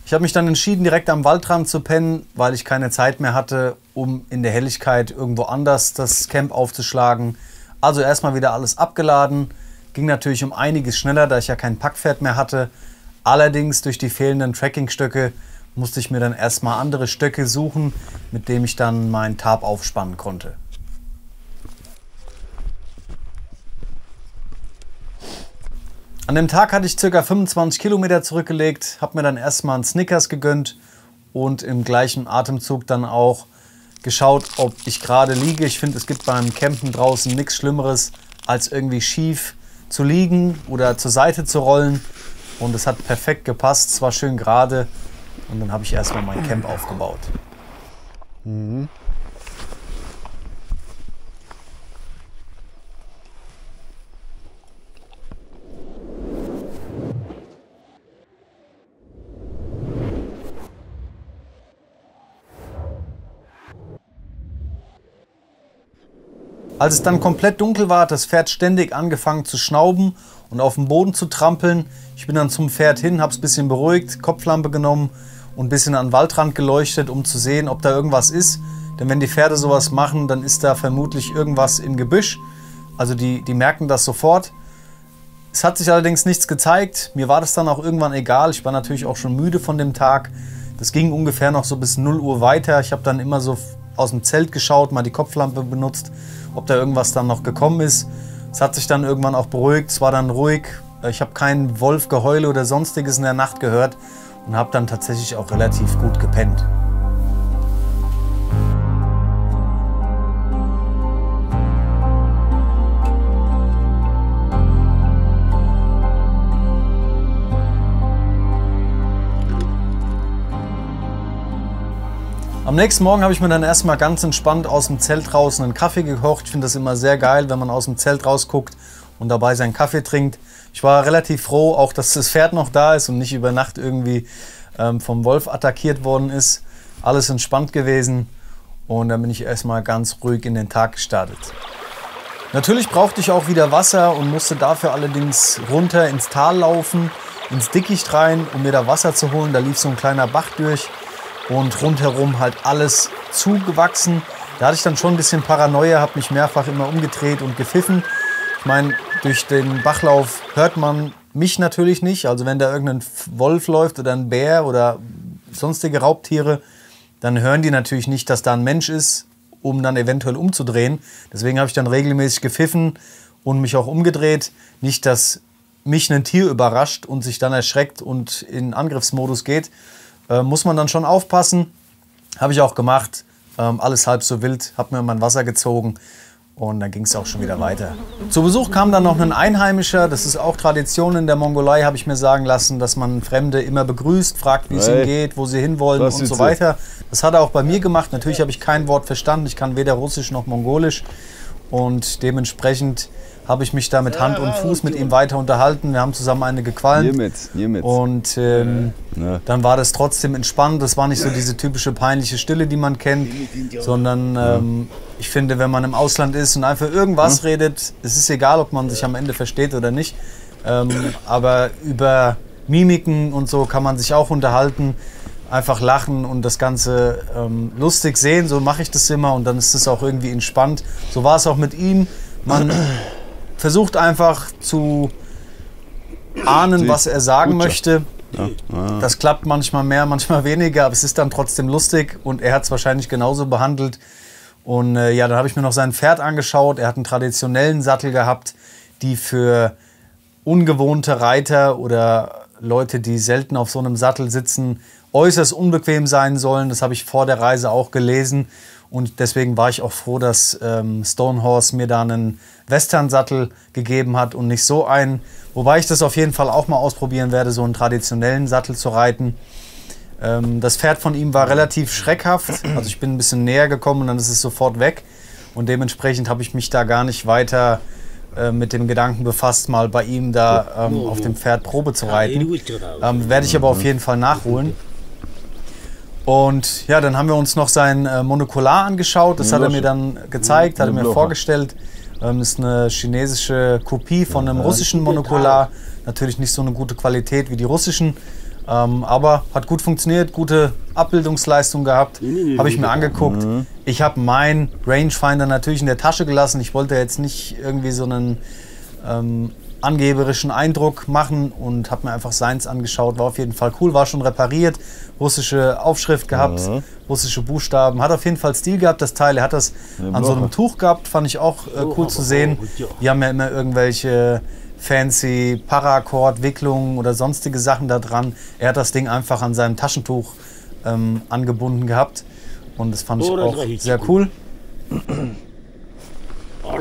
Ich habe mich dann entschieden, direkt am Waldrand zu pennen, weil ich keine Zeit mehr hatte, um in der Helligkeit irgendwo anders das Camp aufzuschlagen. Also erstmal wieder alles abgeladen. Ging natürlich um einiges schneller, da ich ja kein Packpferd mehr hatte. Allerdings durch die fehlenden Trekkingstöcke musste ich mir dann erstmal andere Stöcke suchen, mit dem ich dann meinen Tarp aufspannen konnte. An dem Tag hatte ich ca. 25 Kilometer zurückgelegt, habe mir dann erstmal einen Snickers gegönnt und im gleichen Atemzug dann auch geschaut, ob ich gerade liege. Ich finde, es gibt beim Campen draußen nichts Schlimmeres, als irgendwie schief zu liegen oder zur Seite zu rollen. Und es hat perfekt gepasst, es war schön gerade. Und dann habe ich erstmal mein Camp aufgebaut. Mhm. Als es dann komplett dunkel war, hat das Pferd ständig angefangen zu schnauben und auf dem Boden zu trampeln. Ich bin dann zum Pferd hin, habe es ein bisschen beruhigt, Kopflampe genommen und ein bisschen an den Waldrand geleuchtet, um zu sehen, ob da irgendwas ist. Denn wenn die Pferde sowas machen, dann ist da vermutlich irgendwas im Gebüsch. Also die merken das sofort. Es hat sich allerdings nichts gezeigt. Mir war das dann auch irgendwann egal. Ich war natürlich auch schon müde von dem Tag. Das ging ungefähr noch so bis 0 Uhr weiter. Ich habe dann immer so aus dem Zelt geschaut, mal die Kopflampe benutzt, ob da irgendwas dann noch gekommen ist. Es hat sich dann irgendwann auch beruhigt, es war dann ruhig. Ich habe keinen Wolfgeheule oder sonstiges in der Nacht gehört und habe dann tatsächlich auch relativ gut gepennt. Am nächsten Morgen habe ich mir dann erstmal ganz entspannt aus dem Zelt draußen einen Kaffee gekocht. Ich finde das immer sehr geil, wenn man aus dem Zelt rausguckt und dabei seinen Kaffee trinkt. Ich war relativ froh, auch dass das Pferd noch da ist und nicht über Nacht irgendwie vom Wolf attackiert worden ist. Alles entspannt gewesen und dann bin ich erstmal ganz ruhig in den Tag gestartet. Natürlich brauchte ich auch wieder Wasser und musste dafür allerdings runter ins Tal laufen, ins Dickicht rein, um mir da Wasser zu holen. Da lief so ein kleiner Bach durch. Und rundherum halt alles zugewachsen. Da hatte ich dann schon ein bisschen Paranoia, habe mich mehrfach immer umgedreht und gepfiffen. Ich meine, durch den Bachlauf hört man mich natürlich nicht. Also wenn da irgendein Wolf läuft oder ein Bär oder sonstige Raubtiere, dann hören die natürlich nicht, dass da ein Mensch ist, um dann eventuell umzudrehen. Deswegen habe ich dann regelmäßig gepfiffen und mich auch umgedreht. Nicht, dass mich ein Tier überrascht und sich dann erschreckt und in Angriffsmodus geht. Muss man dann schon aufpassen. Habe ich auch gemacht. Alles halb so wild. Habe mir mein Wasser gezogen und dann ging es auch schon wieder weiter. Zu Besuch kam dann noch ein Einheimischer. Das ist auch Tradition in der Mongolei, habe ich mir sagen lassen, dass man Fremde immer begrüßt, fragt, wie es ihnen geht, wo sie hinwollen und so weiter. Das hat er auch bei mir gemacht. Natürlich habe ich kein Wort verstanden. Ich kann weder Russisch noch Mongolisch und dementsprechend habe ich mich da mit Hand und Fuß mit ihm weiter unterhalten. Wir haben zusammen eine gequalmt. Und dann war das trotzdem entspannt. Das war nicht so diese typische peinliche Stille, die man kennt, sondern ich finde, wenn man im Ausland ist und einfach irgendwas redet, es ist egal, ob man sich am Ende versteht oder nicht, aber über Mimiken und so kann man sich auch unterhalten, einfach lachen und das Ganze lustig sehen. So mache ich das immer und dann ist es auch irgendwie entspannt. So war es auch mit ihm. Man versucht einfach zu ahnen, was er sagen möchte. Das klappt manchmal mehr, manchmal weniger, aber es ist dann trotzdem lustig und er hat es wahrscheinlich genauso behandelt. Und ja, dann habe ich mir noch sein Pferd angeschaut. Er hat einen traditionellen Sattel gehabt, die für ungewohnte Reiter oder Leute, die selten auf so einem Sattel sitzen, äußerst unbequem sein sollen. Das habe ich vor der Reise auch gelesen. Und deswegen war ich auch froh, dass Stonehorse mir da einen Western-Sattel gegeben hat und nicht so einen. Wobei ich das auf jeden Fall auch mal ausprobieren werde, so einen traditionellen Sattel zu reiten. Das Pferd von ihm war relativ schreckhaft. Also ich bin ein bisschen näher gekommen und dann ist es sofort weg. Und dementsprechend habe ich mich da gar nicht weiter mit dem Gedanken befasst, mal bei ihm da auf dem Pferd Probe zu reiten. Werde ich aber auf jeden Fall nachholen. Und ja, dann haben wir uns noch sein Monokular angeschaut. Das hat er mir dann gezeigt, hat er mir vorgestellt. Das ist eine chinesische Kopie von einem russischen Monokular. Natürlich nicht so eine gute Qualität wie die russischen, aber hat gut funktioniert, gute Abbildungsleistung gehabt. Habe ich mir angeguckt. Ich habe meinen Rangefinder natürlich in der Tasche gelassen. Ich wollte jetzt nicht irgendwie so einen angeberischen Eindruck machen und habe mir einfach seins angeschaut. War auf jeden Fall cool, war schon repariert, russische Aufschrift gehabt, russische Buchstaben. Hat auf jeden Fall Stil gehabt, das Teil. Er hat das an so einem Tuch gehabt, fand ich auch cool zu sehen. Die haben ja immer irgendwelche fancy Paracord-Wicklungen oder sonstige Sachen da dran. Er hat das Ding einfach an seinem Taschentuch angebunden gehabt und das fand ich auch sehr cool.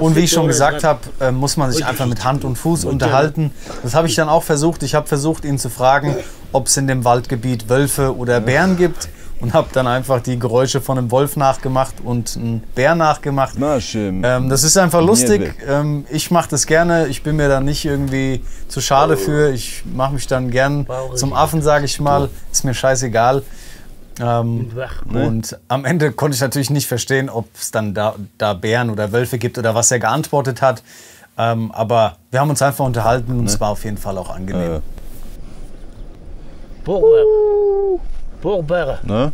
Und wie ich schon gesagt habe, muss man sich einfach mit Hand und Fuß unterhalten. Das habe ich dann auch versucht. Ich habe versucht, ihn zu fragen, ob es in dem Waldgebiet Wölfe oder Bären gibt. Und habe dann einfach die Geräusche von einem Wolf nachgemacht und einen Bär nachgemacht. Das ist einfach lustig. Ich mache das gerne. Ich bin mir da nicht irgendwie zu schade für. Ich mache mich dann gern zum Affen, sage ich mal. Ist mir scheißegal. Und am Ende konnte ich natürlich nicht verstehen, ob es dann da Bären oder Wölfe gibt oder was er geantwortet hat. Aber wir haben uns einfach unterhalten und es war auf jeden Fall auch angenehm. Ne?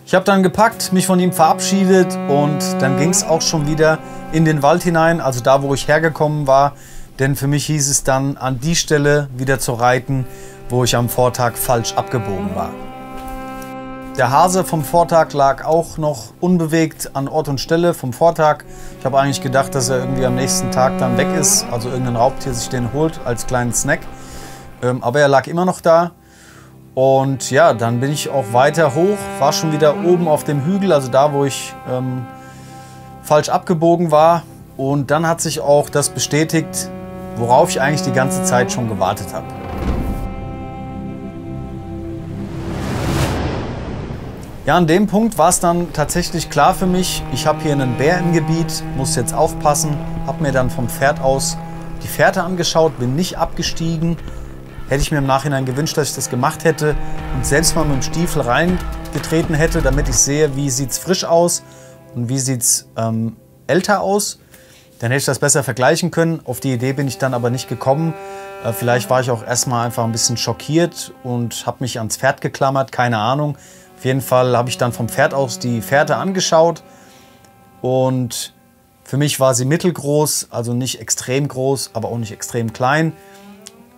Ich habe dann gepackt, mich von ihm verabschiedet und dann ging es auch schon wieder in den Wald hinein, also da, wo ich hergekommen war. Denn für mich hieß es dann, an die Stelle wieder zu reiten, wo ich am Vortag falsch abgebogen war. Der Hase vom Vortag lag auch noch unbewegt an Ort und Stelle vom Vortag. Ich habe eigentlich gedacht, dass er irgendwie am nächsten Tag dann weg ist, also irgendein Raubtier sich den holt als kleinen Snack. Aber er lag immer noch da. Und ja, dann bin ich auch weiter hoch, war schon wieder oben auf dem Hügel, also da, wo ich falsch abgebogen war. Und dann hat sich auch das bestätigt, worauf ich eigentlich die ganze Zeit schon gewartet habe. Ja, an dem Punkt war es dann tatsächlich klar für mich, ich habe hier einen Bär im Gebiet, muss jetzt aufpassen, habe mir dann vom Pferd aus die Fährte angeschaut, bin nicht abgestiegen. Hätte ich mir im Nachhinein gewünscht, dass ich das gemacht hätte und selbst mal mit dem Stiefel reingetreten hätte, damit ich sehe, wie sieht es frisch aus und wie sieht es älter aus. Dann hätte ich das besser vergleichen können. Auf die Idee bin ich dann aber nicht gekommen. Vielleicht war ich auch erstmal einfach ein bisschen schockiert und habe mich ans Pferd geklammert, keine Ahnung. Auf jeden Fall habe ich dann vom Pferd aus die Fährte angeschaut und für mich war sie mittelgroß, also nicht extrem groß, aber auch nicht extrem klein.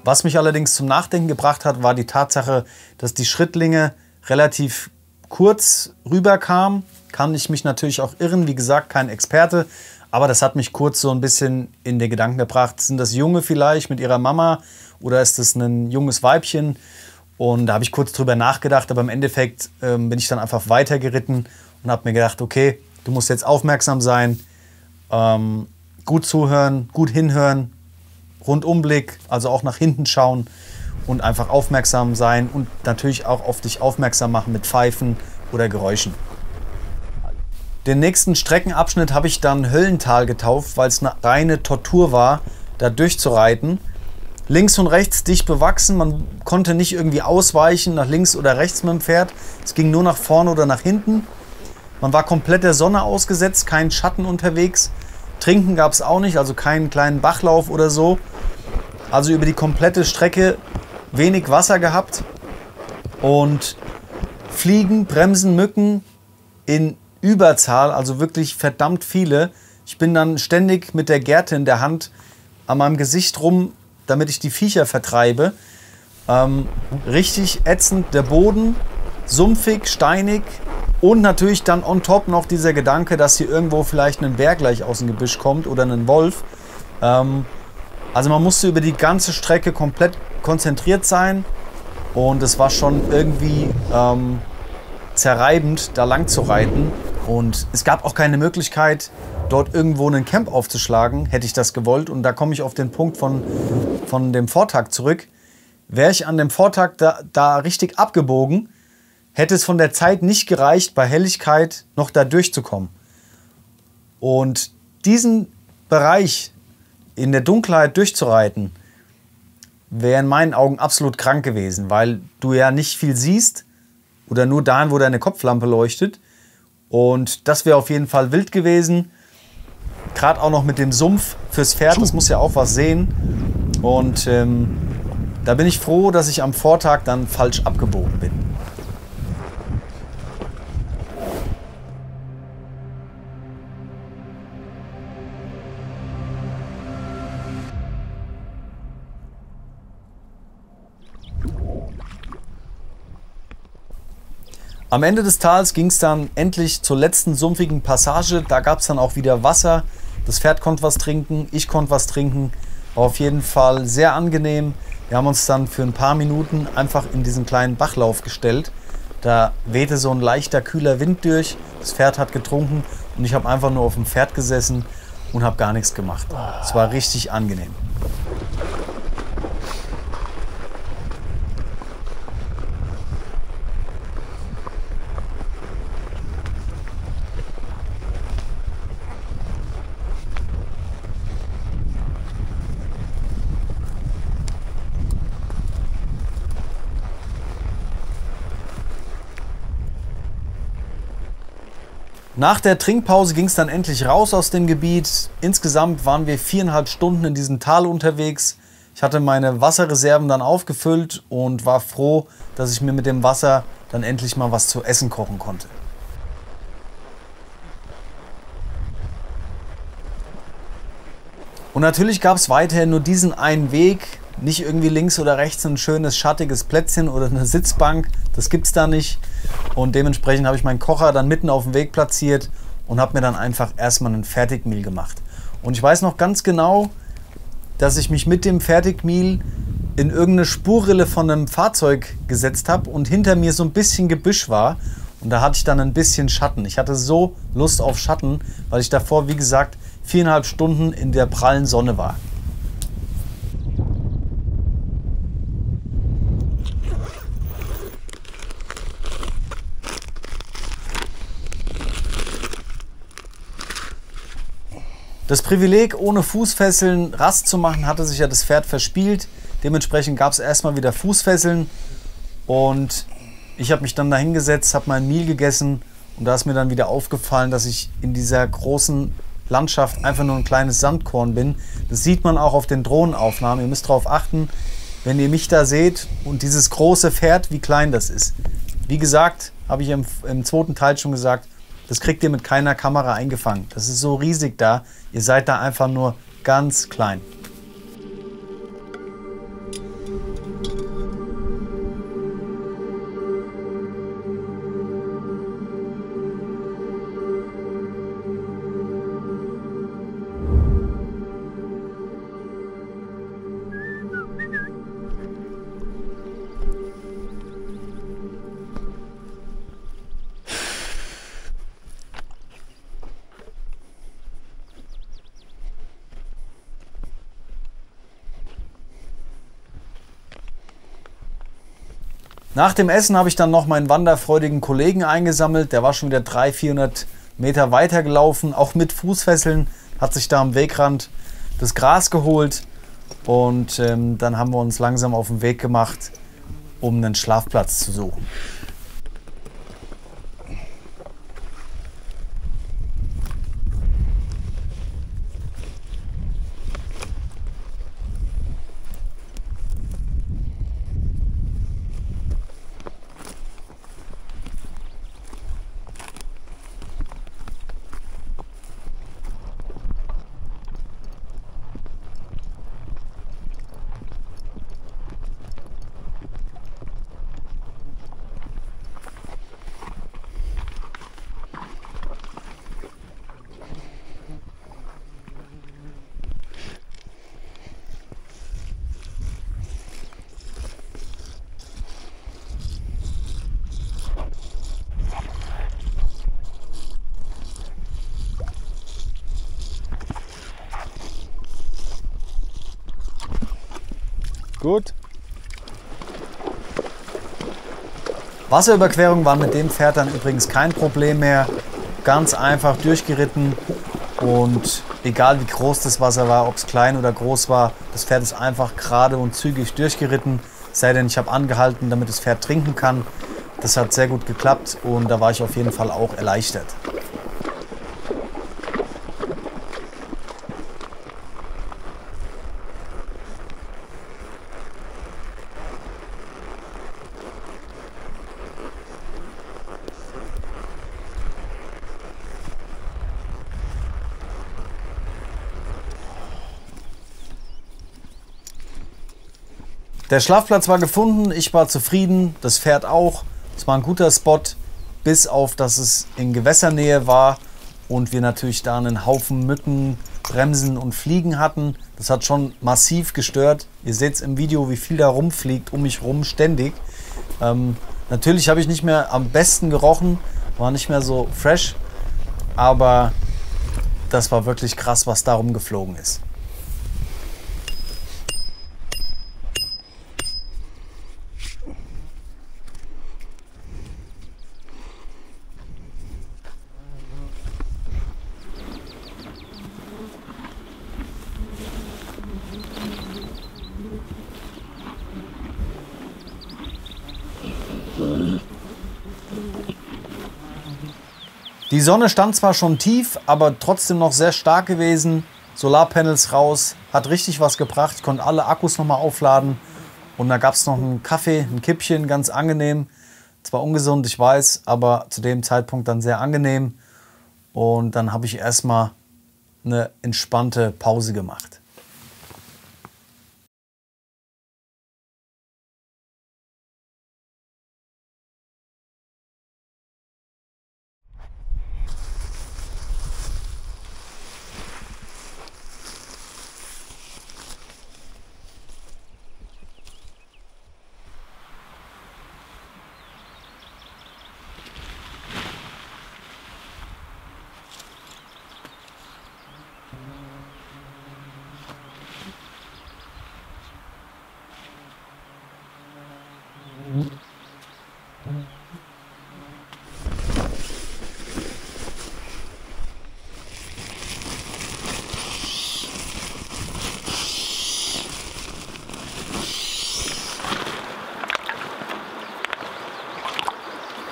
Was mich allerdings zum Nachdenken gebracht hat, war die Tatsache, dass die Schrittlinge relativ kurz rüberkamen. Kann ich mich natürlich auch irren, wie gesagt, kein Experte, aber das hat mich kurz so ein bisschen in den Gedanken gebracht, sind das Junge vielleicht mit ihrer Mama oder ist das ein junges Weibchen? Und da habe ich kurz drüber nachgedacht, aber im Endeffekt bin ich dann einfach weitergeritten und habe mir gedacht, okay, du musst jetzt aufmerksam sein, gut zuhören, gut hinhören, Rundumblick, also auch nach hinten schauen und einfach aufmerksam sein und natürlich auch auf dich aufmerksam machen mit Pfeifen oder Geräuschen. Den nächsten Streckenabschnitt habe ich dann Höllental getauft, weil es eine reine Tortur war, da durchzureiten. Links und rechts dicht bewachsen, man konnte nicht irgendwie ausweichen nach links oder rechts mit dem Pferd. Es ging nur nach vorne oder nach hinten. Man war komplett der Sonne ausgesetzt, kein Schatten unterwegs. Trinken gab es auch nicht, also keinen kleinen Bachlauf oder so. Also über die komplette Strecke wenig Wasser gehabt. Und Fliegen, Bremsen, Mücken in Überzahl, also wirklich verdammt viele. Ich bin dann ständig mit der Gerte in der Hand an meinem Gesicht rum, damit ich die Viecher vertreibe. Richtig ätzend, der Boden, sumpfig, steinig und natürlich dann on top noch dieser Gedanke, dass hier irgendwo vielleicht ein Bär gleich aus dem Gebüsch kommt oder ein Wolf. Also man musste über die ganze Strecke komplett konzentriert sein und es war schon irgendwie zerreibend, da lang zu reiten. Und es gab auch keine Möglichkeit, dort irgendwo einen Camp aufzuschlagen, hätte ich das gewollt. Und da komme ich auf den Punkt von dem Vortag zurück. Wäre ich an dem Vortag da richtig abgebogen, hätte es von der Zeit nicht gereicht, bei Helligkeit noch da durchzukommen. Und diesen Bereich in der Dunkelheit durchzureiten, wäre in meinen Augen absolut krank gewesen, weil du ja nicht viel siehst oder nur dahin, wo deine Kopflampe leuchtet. Und das wäre auf jeden Fall wild gewesen. Gerade auch noch mit dem Sumpf fürs Pferd, das muss ja auch was sehen. Und Da bin ich froh, dass ich am Vortag dann falsch abgebogen bin. Am Ende des Tals ging es dann endlich zur letzten sumpfigen Passage. Da gab es dann auch wieder Wasser. Das Pferd konnte was trinken, ich konnte was trinken. War auf jeden Fall sehr angenehm. Wir haben uns dann für ein paar Minuten einfach in diesen kleinen Bachlauf gestellt. Da wehte so ein leichter, kühler Wind durch. Das Pferd hat getrunken und ich habe einfach nur auf dem Pferd gesessen und habe gar nichts gemacht. Es war richtig angenehm. Nach der Trinkpause ging es dann endlich raus aus dem Gebiet. Insgesamt waren wir 4,5 Stunden in diesem Tal unterwegs. Ich hatte meine Wasserreserven dann aufgefüllt und war froh, dass ich mir mit dem Wasser dann endlich mal was zu essen kochen konnte. Und natürlich gab es weiterhin nur diesen einen Weg. Nicht irgendwie links oder rechts ein schönes schattiges Plätzchen oder eine Sitzbank. Das gibt es da nicht. Und dementsprechend habe ich meinen Kocher dann mitten auf dem Weg platziert und habe mir dann einfach erstmal ein Fertigmeal gemacht. Und ich weiß noch ganz genau, dass ich mich mit dem Fertigmeal in irgendeine Spurrille von einem Fahrzeug gesetzt habe und hinter mir so ein bisschen Gebüsch war. Und da hatte ich dann ein bisschen Schatten. Ich hatte so Lust auf Schatten, weil ich davor, wie gesagt, 4,5 Stunden in der prallen Sonne war. Das Privileg, ohne Fußfesseln Rast zu machen, hatte sich ja das Pferd verspielt. Dementsprechend gab es erstmal wieder Fußfesseln und ich habe mich dann da hingesetzt, habe mein Meal gegessen und da ist mir dann wieder aufgefallen, dass ich in dieser großen Landschaft einfach nur ein kleines Sandkorn bin. Das sieht man auch auf den Drohnenaufnahmen. Ihr müsst darauf achten, wenn ihr mich da seht und dieses große Pferd, wie klein das ist. Wie gesagt, habe ich im zweiten Teil schon gesagt, das kriegt ihr mit keiner Kamera eingefangen. Das ist so riesig da. Ihr seid da einfach nur ganz klein. Nach dem Essen habe ich dann noch meinen wanderfreudigen Kollegen eingesammelt. Der war schon wieder 300-400 Meter weiter gelaufen, auch mit Fußfesseln, hat sich da am Wegrand das Gras geholt und dann haben wir uns langsam auf den Weg gemacht, um einen Schlafplatz zu suchen. Gut. Wasserüberquerung waren mit dem Pferd dann übrigens kein Problem mehr. Ganz einfach durchgeritten und egal wie groß das Wasser war, ob es klein oder groß war, das Pferd ist einfach gerade und zügig durchgeritten. Sei denn, ich habe angehalten, damit das Pferd trinken kann. Das hat sehr gut geklappt und da war ich auf jeden Fall auch erleichtert. Der Schlafplatz war gefunden, ich war zufrieden, das Pferd auch. Es war ein guter Spot, bis auf, dass es in Gewässernähe war und wir natürlich da einen Haufen Mücken, Bremsen und Fliegen hatten. Das hat schon massiv gestört. Ihr seht es im Video, wie viel da rumfliegt, um mich rum ständig. Natürlich habe ich nicht mehr am besten gerochen, war nicht mehr so fresh, aber das war wirklich krass, was da rumgeflogen ist. Die Sonne stand zwar schon tief, aber trotzdem noch sehr stark gewesen. Solarpanels raus, hat richtig was gebracht. Ich konnte alle Akkus nochmal aufladen. Und da gab es noch einen Kaffee, ein Kippchen, ganz angenehm. Zwar ungesund, ich weiß, aber zu dem Zeitpunkt dann sehr angenehm. Und dann habe ich erstmal eine entspannte Pause gemacht.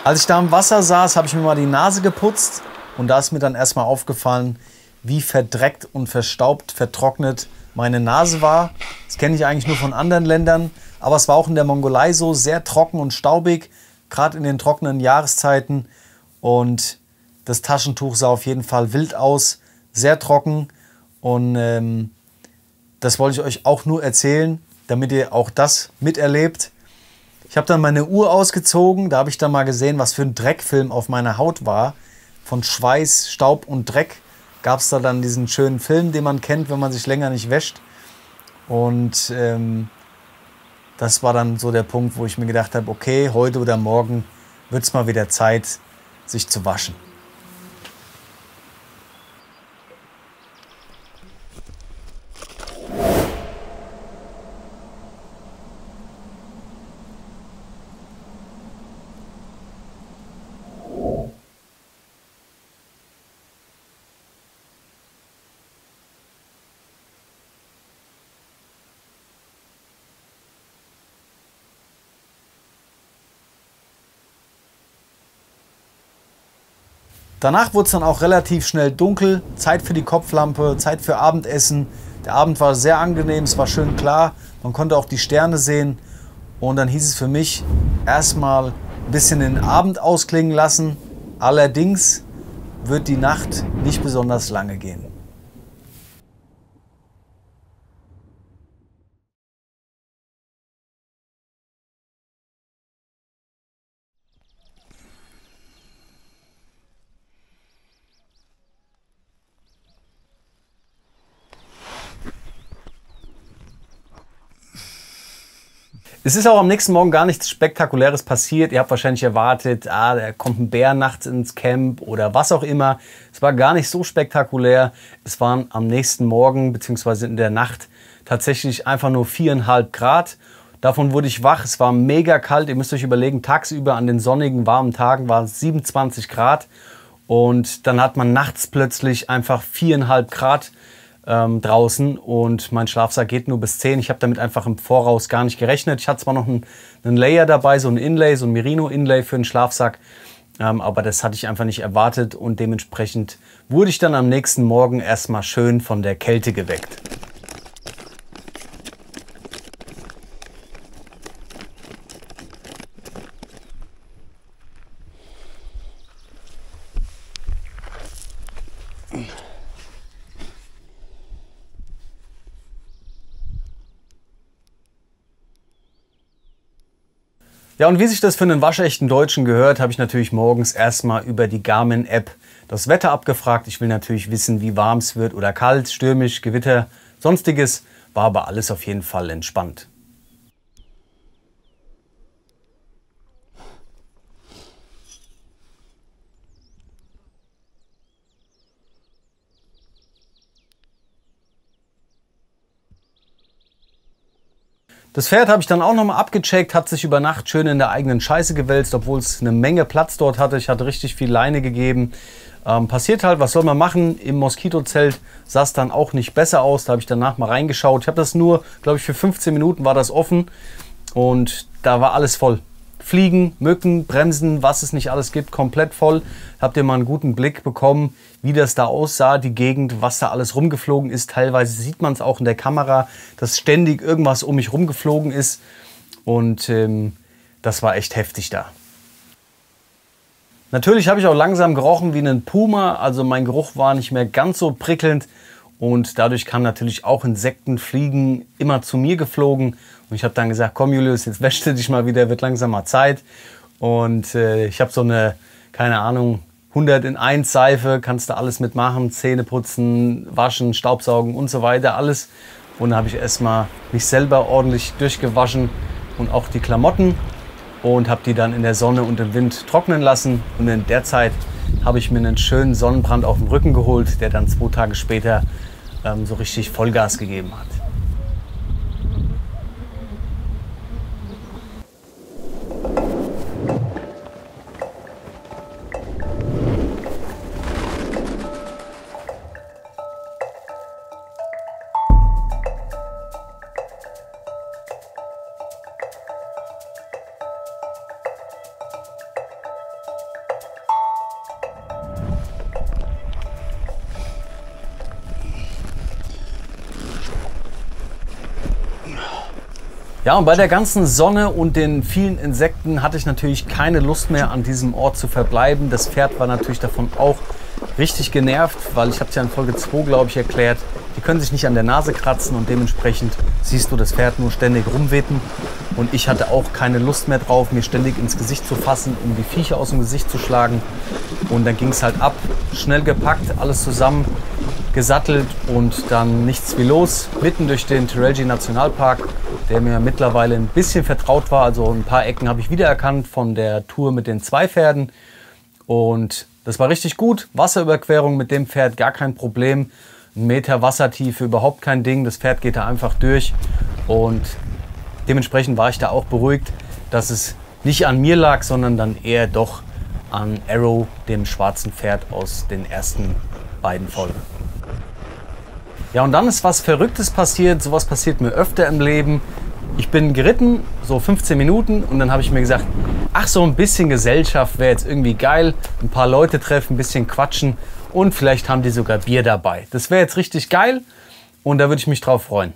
Als ich da im Wasser saß, habe ich mir mal die Nase geputzt und da ist mir dann erstmal aufgefallen, wie verdreckt und verstaubt, vertrocknet meine Nase war. Das kenne ich eigentlich nur von anderen Ländern, aber es war auch in der Mongolei so, sehr trocken und staubig, gerade in den trockenen Jahreszeiten. Und das Taschentuch sah auf jeden Fall wild aus, sehr trocken. Und das wollte ich euch auch nur erzählen, damit ihr auch das miterlebt. Ich habe dann meine Uhr ausgezogen, da habe ich dann mal gesehen, was für ein Dreckfilm auf meiner Haut war. Von Schweiß, Staub und Dreck gab es da dann diesen schönen Film, den man kennt, wenn man sich länger nicht wäscht. Und das war dann so der Punkt, wo ich mir gedacht habe, okay, heute oder morgen wird es mal wieder Zeit, sich zu waschen. Danach wurde es dann auch relativ schnell dunkel, Zeit für die Kopflampe, Zeit für Abendessen. Der Abend war sehr angenehm, es war schön klar, man konnte auch die Sterne sehen. Und dann hieß es für mich, erstmal ein bisschen den Abend ausklingen lassen. Allerdings wird die Nacht nicht besonders lange gehen. Es ist auch am nächsten Morgen gar nichts Spektakuläres passiert. Ihr habt wahrscheinlich erwartet, da kommt ein Bär nachts ins Camp oder was auch immer. Es war gar nicht so spektakulär. Es waren am nächsten Morgen bzw. in der Nacht tatsächlich einfach nur 4,5 Grad. Davon wurde ich wach. Es war mega kalt. Ihr müsst euch überlegen, tagsüber an den sonnigen, warmen Tagen waren es 27 Grad. Und dann hat man nachts plötzlich einfach 4,5 Grad draußen und mein Schlafsack geht nur bis 10. Ich habe damit einfach im Voraus gar nicht gerechnet. Ich hatte zwar noch einen Layer dabei, so ein Inlay, so ein Merino-Inlay für den Schlafsack, aber das hatte ich einfach nicht erwartet und dementsprechend wurde ich dann am nächsten Morgen erstmal schön von der Kälte geweckt. Ja, und wie sich das für einen waschechten Deutschen gehört, habe ich natürlich morgens erstmal über die Garmin-App das Wetter abgefragt. Ich will natürlich wissen, wie warm es wird oder kalt, stürmisch, Gewitter, sonstiges. War aber alles auf jeden Fall entspannt. Das Pferd habe ich dann auch nochmal abgecheckt, hat sich über Nacht schön in der eigenen Scheiße gewälzt, obwohl es eine Menge Platz dort hatte. Ich hatte richtig viel Leine gegeben. Passiert halt, was soll man machen? Im Moskitozelt sah es dann auch nicht besser aus. Da habe ich danach mal reingeschaut. Ich habe das nur, glaube ich, für 15 Minuten war das offen und da war alles voll. Fliegen, Mücken, Bremsen, was es nicht alles gibt, komplett voll. Habt ihr mal einen guten Blick bekommen, wie das da aussah, die Gegend, was da alles rumgeflogen ist. Teilweise sieht man es auch in der Kamera, dass ständig irgendwas um mich rumgeflogen ist. Und das war echt heftig da. Natürlich habe ich auch langsam gerochen wie ein Puma. Also mein Geruch war nicht mehr ganz so prickelnd. Und dadurch kamen natürlich auch Insekten, Fliegen immer zu mir geflogen. Und ich habe dann gesagt, komm Julius, jetzt wäschst du dich mal wieder, wird langsam mal Zeit. Und ich habe so eine, keine Ahnung, 100 in 1 Seife, kannst du alles mitmachen, Zähne putzen, waschen, Staubsaugen und so weiter, alles. Und dann habe ich erstmal mich selber ordentlich durchgewaschen und auch die Klamotten und habe die dann in der Sonne und im Wind trocknen lassen. Und in der Zeit habe ich mir einen schönen Sonnenbrand auf den Rücken geholt, der dann 2 Tage später so richtig Vollgas gegeben hat. Ja, und bei der ganzen Sonne und den vielen Insekten hatte ich natürlich keine Lust mehr, an diesem Ort zu verbleiben. Das Pferd war natürlich davon auch richtig genervt, weil ich habe es ja in Folge 2, glaube ich, erklärt, die können sich nicht an der Nase kratzen und dementsprechend siehst du das Pferd nur ständig rumwetten. Und ich hatte auch keine Lust mehr drauf, mir ständig ins Gesicht zu fassen, um die Viecher aus dem Gesicht zu schlagen. Und dann ging es halt ab, schnell gepackt, alles zusammen, gesattelt und dann nichts wie los, mitten durch den Terelgi Nationalpark, der mir mittlerweile ein bisschen vertraut war. Also ein paar Ecken habe ich wiedererkannt von der Tour mit den 2 Pferden. Und das war richtig gut. Wasserüberquerung mit dem Pferd, gar kein Problem. 1 Meter Wassertiefe, überhaupt kein Ding. Das Pferd geht da einfach durch. Und dementsprechend war ich da auch beruhigt, dass es nicht an mir lag, sondern dann eher doch an Arrow, dem schwarzen Pferd aus den ersten beiden Folgen. Ja, und dann ist was Verrücktes passiert. Sowas passiert mir öfter im Leben. Ich bin geritten, so 15 Minuten, und dann habe ich mir gesagt, ach, so ein bisschen Gesellschaft wäre jetzt irgendwie geil. Ein paar Leute treffen, ein bisschen quatschen und vielleicht haben die sogar Bier dabei. Das wäre jetzt richtig geil und da würde ich mich drauf freuen.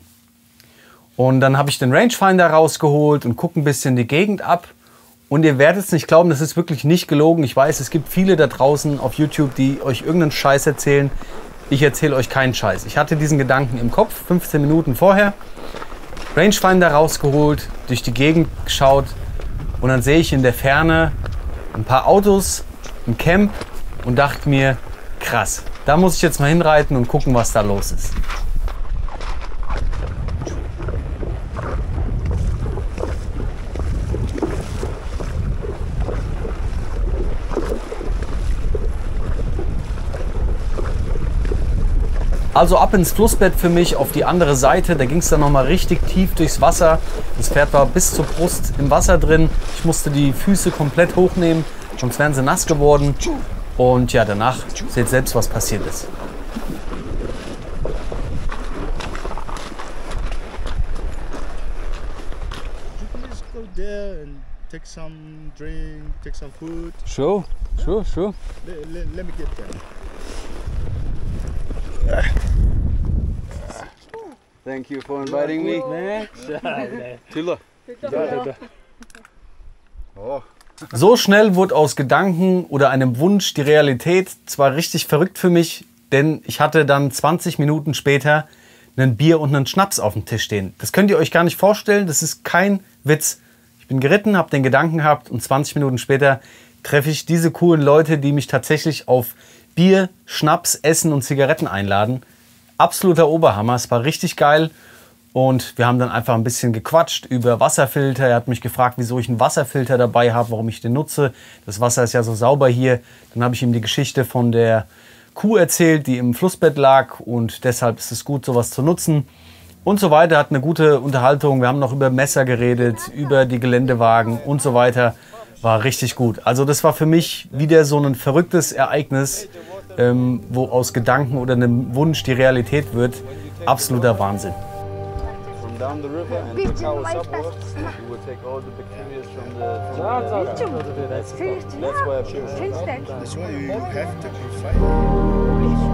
Und dann habe ich den Rangefinder rausgeholt und gucke ein bisschen die Gegend ab. Und ihr werdet es nicht glauben, das ist wirklich nicht gelogen. Ich weiß, es gibt viele da draußen auf YouTube, die euch irgendeinen Scheiß erzählen. Ich erzähle euch keinen Scheiß. Ich hatte diesen Gedanken im Kopf, 15 Minuten vorher. Rangefinder rausgeholt, durch die Gegend geschaut und dann sehe ich in der Ferne ein paar Autos, ein Camp und dachte mir, krass, da muss ich jetzt mal hinreiten und gucken, was da los ist. Also ab ins Flussbett für mich, auf die andere Seite. Da ging es dann nochmal richtig tief durchs Wasser. Das Pferd war bis zur Brust im Wasser drin. Ich musste die Füße komplett hochnehmen, sonst wären sie nass geworden. Und ja, danach seht selbst, was passiert ist. Just go there and take some drink, take some food. Sure. Let me get there. Thank you for inviting me. Tula. Oh. So schnell wurde aus Gedanken oder einem Wunsch die Realität. Zwar richtig verrückt für mich, denn ich hatte dann 20 Minuten später ein Bier und einen Schnaps auf dem Tisch stehen. Das könnt ihr euch gar nicht vorstellen, das ist kein Witz. Ich bin geritten, habe den Gedanken gehabt und 20 Minuten später treffe ich diese coolen Leute, die mich tatsächlich auf Bier, Schnaps, Essen und Zigaretten einladen. Absoluter Oberhammer, es war richtig geil. Und wir haben dann einfach ein bisschen gequatscht über Wasserfilter. Er hat mich gefragt, wieso ich einen Wasserfilter dabei habe, warum ich den nutze. Das Wasser ist ja so sauber hier. Dann habe ich ihm die Geschichte von der Kuh erzählt, die im Flussbett lag. Und deshalb ist es gut, sowas zu nutzen. Und so weiter. Hat eine gute Unterhaltung. Wir haben noch über Messer geredet, über die Geländewagen und so weiter. War richtig gut. Also das war für mich wieder so ein verrücktes Ereignis, wo aus Gedanken oder einem Wunsch die Realität wird. Absoluter Wahnsinn. Down the river and look how it's upwards. You will take all the bacteria from the that's why I choose. That's why you have to be fighting.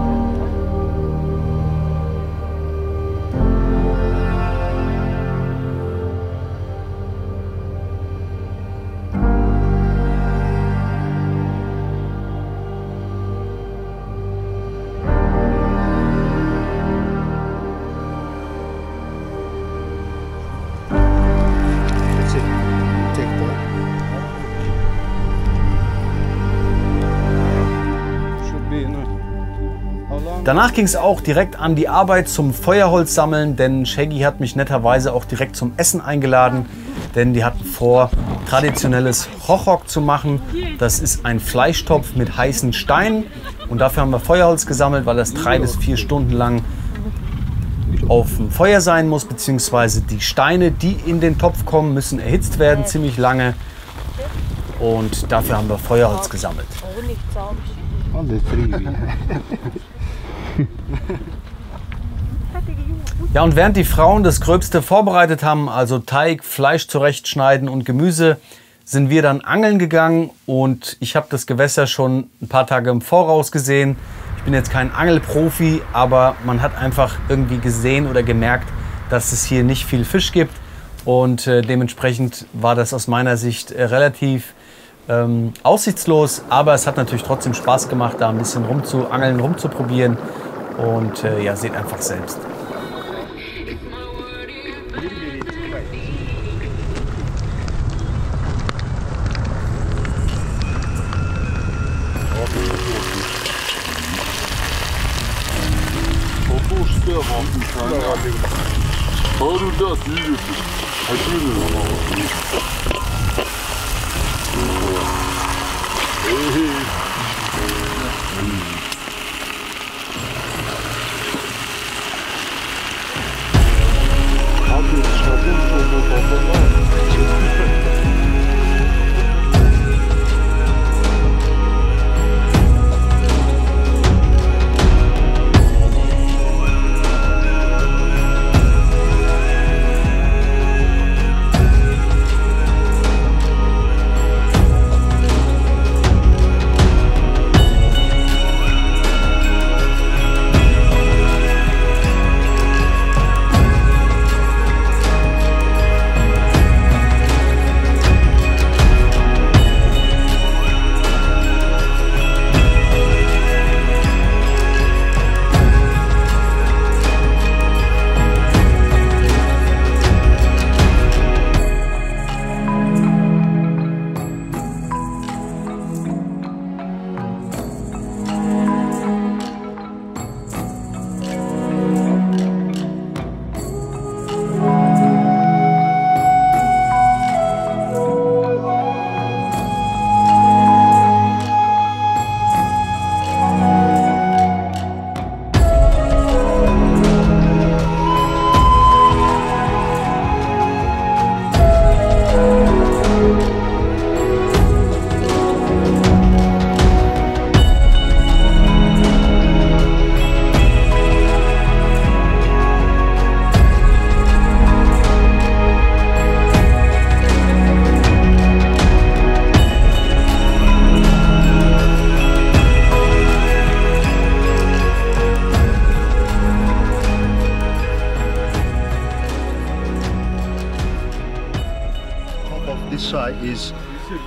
Danach ging es auch direkt an die Arbeit zum Feuerholz sammeln, denn Shaggy hat mich netterweise auch direkt zum Essen eingeladen, denn die hatten vor, traditionelles Chochok zu machen. Das ist ein Fleischtopf mit heißen Steinen und dafür haben wir Feuerholz gesammelt, weil das 3 bis 4 Stunden lang auf dem Feuer sein muss, beziehungsweise die Steine, die in den Topf kommen, müssen erhitzt werden, ziemlich lange. Und dafür haben wir Feuerholz gesammelt. Ja, und während die Frauen das Gröbste vorbereitet haben, also Teig, Fleisch zurechtschneiden und Gemüse, sind wir dann angeln gegangen und ich habe das Gewässer schon ein paar Tage im Voraus gesehen. Ich bin jetzt kein Angelprofi, aber man hat einfach irgendwie gesehen oder gemerkt, dass es hier nicht viel Fisch gibt und dementsprechend war das aus meiner Sicht relativ aussichtslos, aber es hat natürlich trotzdem Spaß gemacht, da ein bisschen rumzuangeln, rumzuprobieren. Und ja, seht einfach selbst.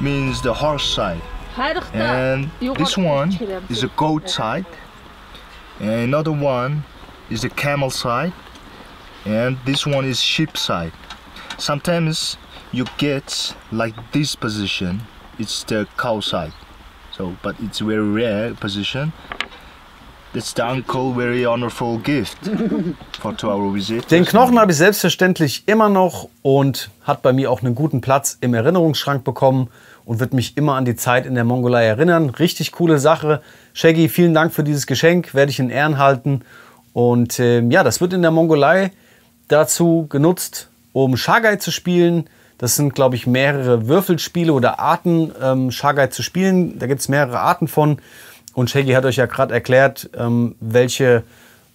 Means the horse side, and this one is a goat side, and another one is the camel side, and this one is sheep side. Sometimes you get like this position, it's the cow side. So, but it's very rare position. That's the uncle very honorful gift for to our visit. Den Knochen habe ich selbstverständlich immer noch und hat bei mir auch einen guten Platz im Erinnerungsschrank bekommen und wird mich immer an die Zeit in der Mongolei erinnern. Richtig coole Sache. Shaggy, vielen Dank für dieses Geschenk, werde ich in Ehren halten. Und ja, das wird in der Mongolei dazu genutzt, um Shagai zu spielen. Das sind, glaube ich, mehrere Würfelspiele oder Arten, Shagai zu spielen. Da gibt es mehrere Arten von. Und Shaggy hat euch ja gerade erklärt, welche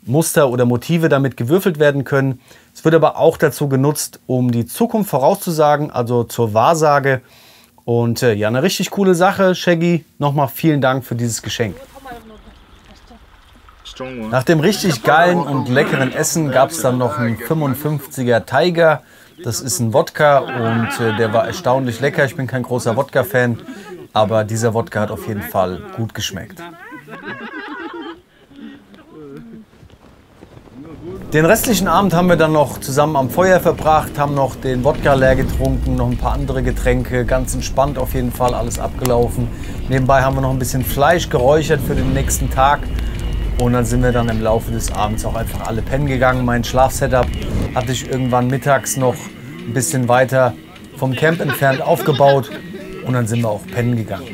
Muster oder Motive damit gewürfelt werden können. Es wird aber auch dazu genutzt, um die Zukunft vorauszusagen, also zur Wahrsage. Und ja, eine richtig coole Sache. Shaggy, nochmal vielen Dank für dieses Geschenk. Nach dem richtig geilen und leckeren Essen gab es dann noch einen 55er Tiger. Das ist ein Wodka und der war erstaunlich lecker. Ich bin kein großer Wodka-Fan, aber dieser Wodka hat auf jeden Fall gut geschmeckt. Den restlichen Abend haben wir dann noch zusammen am Feuer verbracht, haben noch den Wodka leer getrunken, noch ein paar andere Getränke, ganz entspannt auf jeden Fall, alles abgelaufen. Nebenbei haben wir noch ein bisschen Fleisch geräuchert für den nächsten Tag. Und dann sind wir dann im Laufe des Abends auch einfach alle pennen gegangen. Mein Schlafsetup hatte ich irgendwann mittags noch ein bisschen weiter vom Camp entfernt aufgebaut. Und dann sind wir auch pennen gegangen.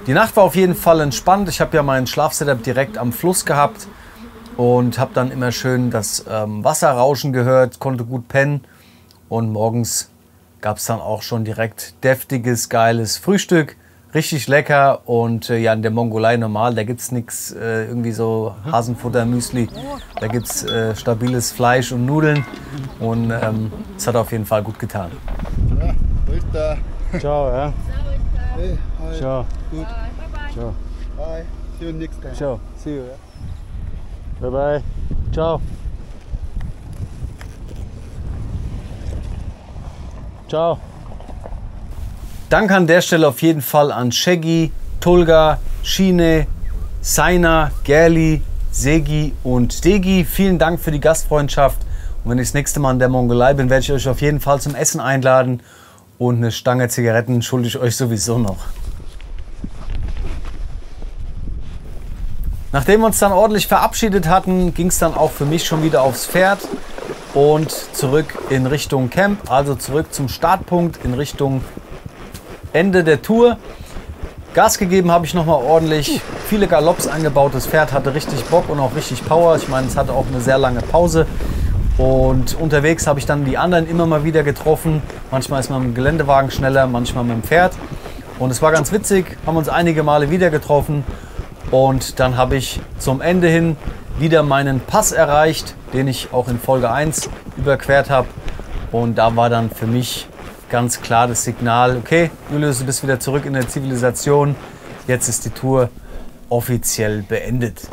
Die Nacht war auf jeden Fall entspannt. Ich habe ja mein Schlafsetup direkt am Fluss gehabt und habe dann immer schön das Wasserrauschen gehört, konnte gut pennen. Und morgens gab es dann auch schon direkt deftiges, geiles Frühstück. Richtig lecker. Und ja, in der Mongolei normal, da gibt es nichts, irgendwie so Hasenfutter, Müsli. Da gibt es stabiles Fleisch und Nudeln. Und es hat auf jeden Fall gut getan. Ciao, ja. Hey, hi. Ciao. Gut. Ciao. Bye. See you next time. Ciao. See you. Bye bye. Ciao. Ciao. Danke an der Stelle auf jeden Fall an Shaggy, Tulga, Shine, Saina, Gerli, Segi und Degi. Vielen Dank für die Gastfreundschaft. Und wenn ich das nächste Mal in der Mongolei bin, werde ich euch auf jeden Fall zum Essen einladen. Und eine Stange Zigaretten schulde ich euch sowieso noch. Nachdem wir uns dann ordentlich verabschiedet hatten, ging es dann auch für mich schon wieder aufs Pferd und zurück in Richtung Camp, also zurück zum Startpunkt in Richtung Ende der Tour. Gas gegeben habe ich nochmal ordentlich, viele Galopps eingebaut. Das Pferd hatte richtig Bock und auch richtig Power. Ich meine, es hatte auch eine sehr lange Pause. Und unterwegs habe ich dann die anderen immer mal wieder getroffen. Manchmal ist man mit dem Geländewagen schneller, manchmal mit dem Pferd. Und es war ganz witzig, haben uns einige Male wieder getroffen. Und dann habe ich zum Ende hin wieder meinen Pass erreicht, den ich auch in Folge 1 überquert habe. Und da war dann für mich ganz klar das Signal, okay, Julius, du bist wieder zurück in der Zivilisation. Jetzt ist die Tour offiziell beendet.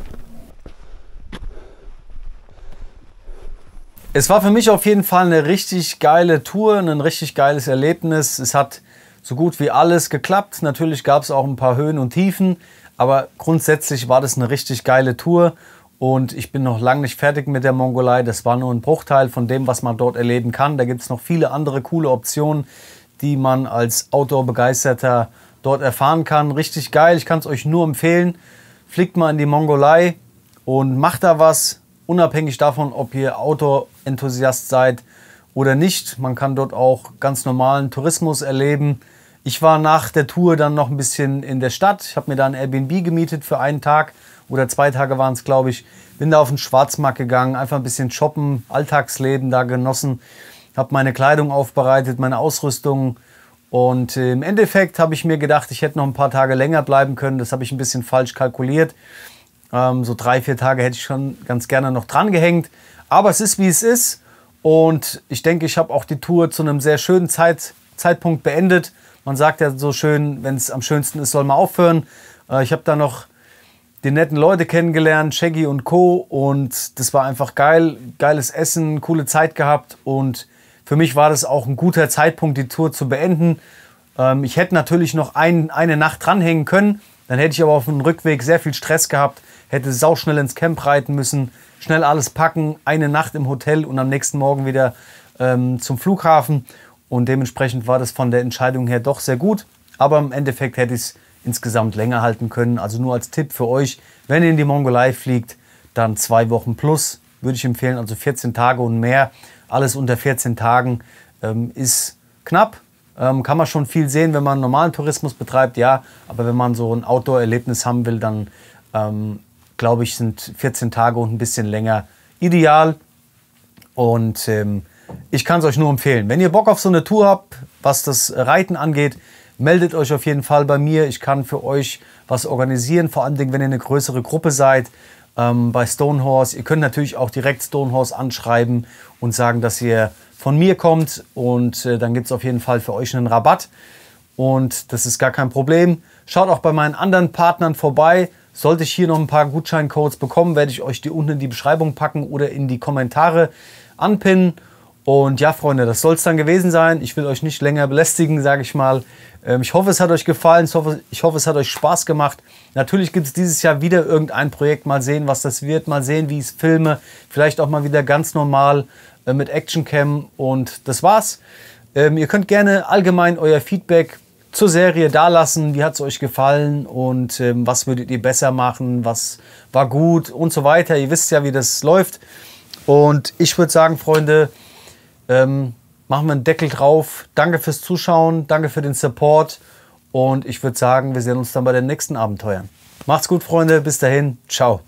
Es war für mich auf jeden Fall eine richtig geile Tour, ein richtig geiles Erlebnis. Es hat so gut wie alles geklappt. Natürlich gab es auch ein paar Höhen und Tiefen, aber grundsätzlich war das eine richtig geile Tour. Und ich bin noch lange nicht fertig mit der Mongolei. Das war nur ein Bruchteil von dem, was man dort erleben kann. Da gibt es noch viele andere coole Optionen, die man als Outdoor-Begeisterter dort erfahren kann. Richtig geil, ich kann es euch nur empfehlen. Fliegt mal in die Mongolei und macht da was. Unabhängig davon, ob ihr Outdoor-Enthusiast seid oder nicht. Man kann dort auch ganz normalen Tourismus erleben. Ich war nach der Tour dann noch ein bisschen in der Stadt. Ich habe mir da ein Airbnb gemietet für einen Tag oder 2 Tage waren es, glaube ich. Bin da auf den Schwarzmarkt gegangen, einfach ein bisschen shoppen, Alltagsleben da genossen. Habe meine Kleidung aufbereitet, meine Ausrüstung. Und im Endeffekt habe ich mir gedacht, ich hätte noch ein paar Tage länger bleiben können. Das habe ich ein bisschen falsch kalkuliert. So 3, 4 Tage hätte ich schon ganz gerne noch dran gehängt. Aber es ist, wie es ist. Und ich denke, ich habe auch die Tour zu einem sehr schönen Zeitpunkt beendet. Man sagt ja so schön, wenn es am schönsten ist, soll man aufhören. Ich habe da noch die netten Leute kennengelernt, Shaggy und Co. Und das war einfach geil. Geiles Essen, coole Zeit gehabt. Und für mich war das auch ein guter Zeitpunkt, die Tour zu beenden. Ich hätte natürlich noch eine Nacht dranhängen können. Dann hätte ich aber auf dem Rückweg sehr viel Stress gehabt, hätte sauschnell ins Camp reiten müssen, schnell alles packen, eine Nacht im Hotel und am nächsten Morgen wieder zum Flughafen. Und dementsprechend war das von der Entscheidung her doch sehr gut. Aber im Endeffekt hätte ich es insgesamt länger halten können. Also nur als Tipp für euch, wenn ihr in die Mongolei fliegt, dann 2 Wochen plus, würde ich empfehlen. Also 14 Tage und mehr. Alles unter 14 Tagen ist knapp. Kann man schon viel sehen, wenn man normalen Tourismus betreibt, ja. Aber wenn man so ein Outdoor-Erlebnis haben will, dann glaube ich, sind 14 Tage und ein bisschen länger ideal. Und ich kann es euch nur empfehlen. Wenn ihr Bock auf so eine Tour habt, was das Reiten angeht, meldet euch auf jeden Fall bei mir. Ich kann für euch was organisieren, vor allem wenn ihr eine größere Gruppe seid bei Stonehorse. Ihr könnt natürlich auch direkt Stonehorse anschreiben und sagen, dass ihr von mir kommt. Und dann gibt es auf jeden Fall für euch einen Rabatt. Und das ist gar kein Problem. Schaut auch bei meinen anderen Partnern vorbei. Sollte ich hier noch ein paar Gutscheincodes bekommen, werde ich euch die unten in die Beschreibung packen oder in die Kommentare anpinnen. Und ja, Freunde, das soll es dann gewesen sein. Ich will euch nicht länger belästigen, sage ich mal. Ich hoffe, es hat euch gefallen. Ich hoffe, es hat euch Spaß gemacht. Natürlich gibt es dieses Jahr wieder irgendein Projekt. Mal sehen, was das wird. Mal sehen, wie ich es filme. Vielleicht auch mal wieder ganz normal mit Actioncam. Und das war's. Ihr könnt gerne allgemein euer Feedback zur Serie dalassen. Wie hat es euch gefallen? Und was würdet ihr besser machen? Was war gut? Und so weiter. Ihr wisst ja, wie das läuft. Und ich würde sagen, Freunde, machen wir einen Deckel drauf. Danke fürs Zuschauen, danke für den Support und ich würde sagen, wir sehen uns dann bei den nächsten Abenteuern. Macht's gut, Freunde, bis dahin, ciao.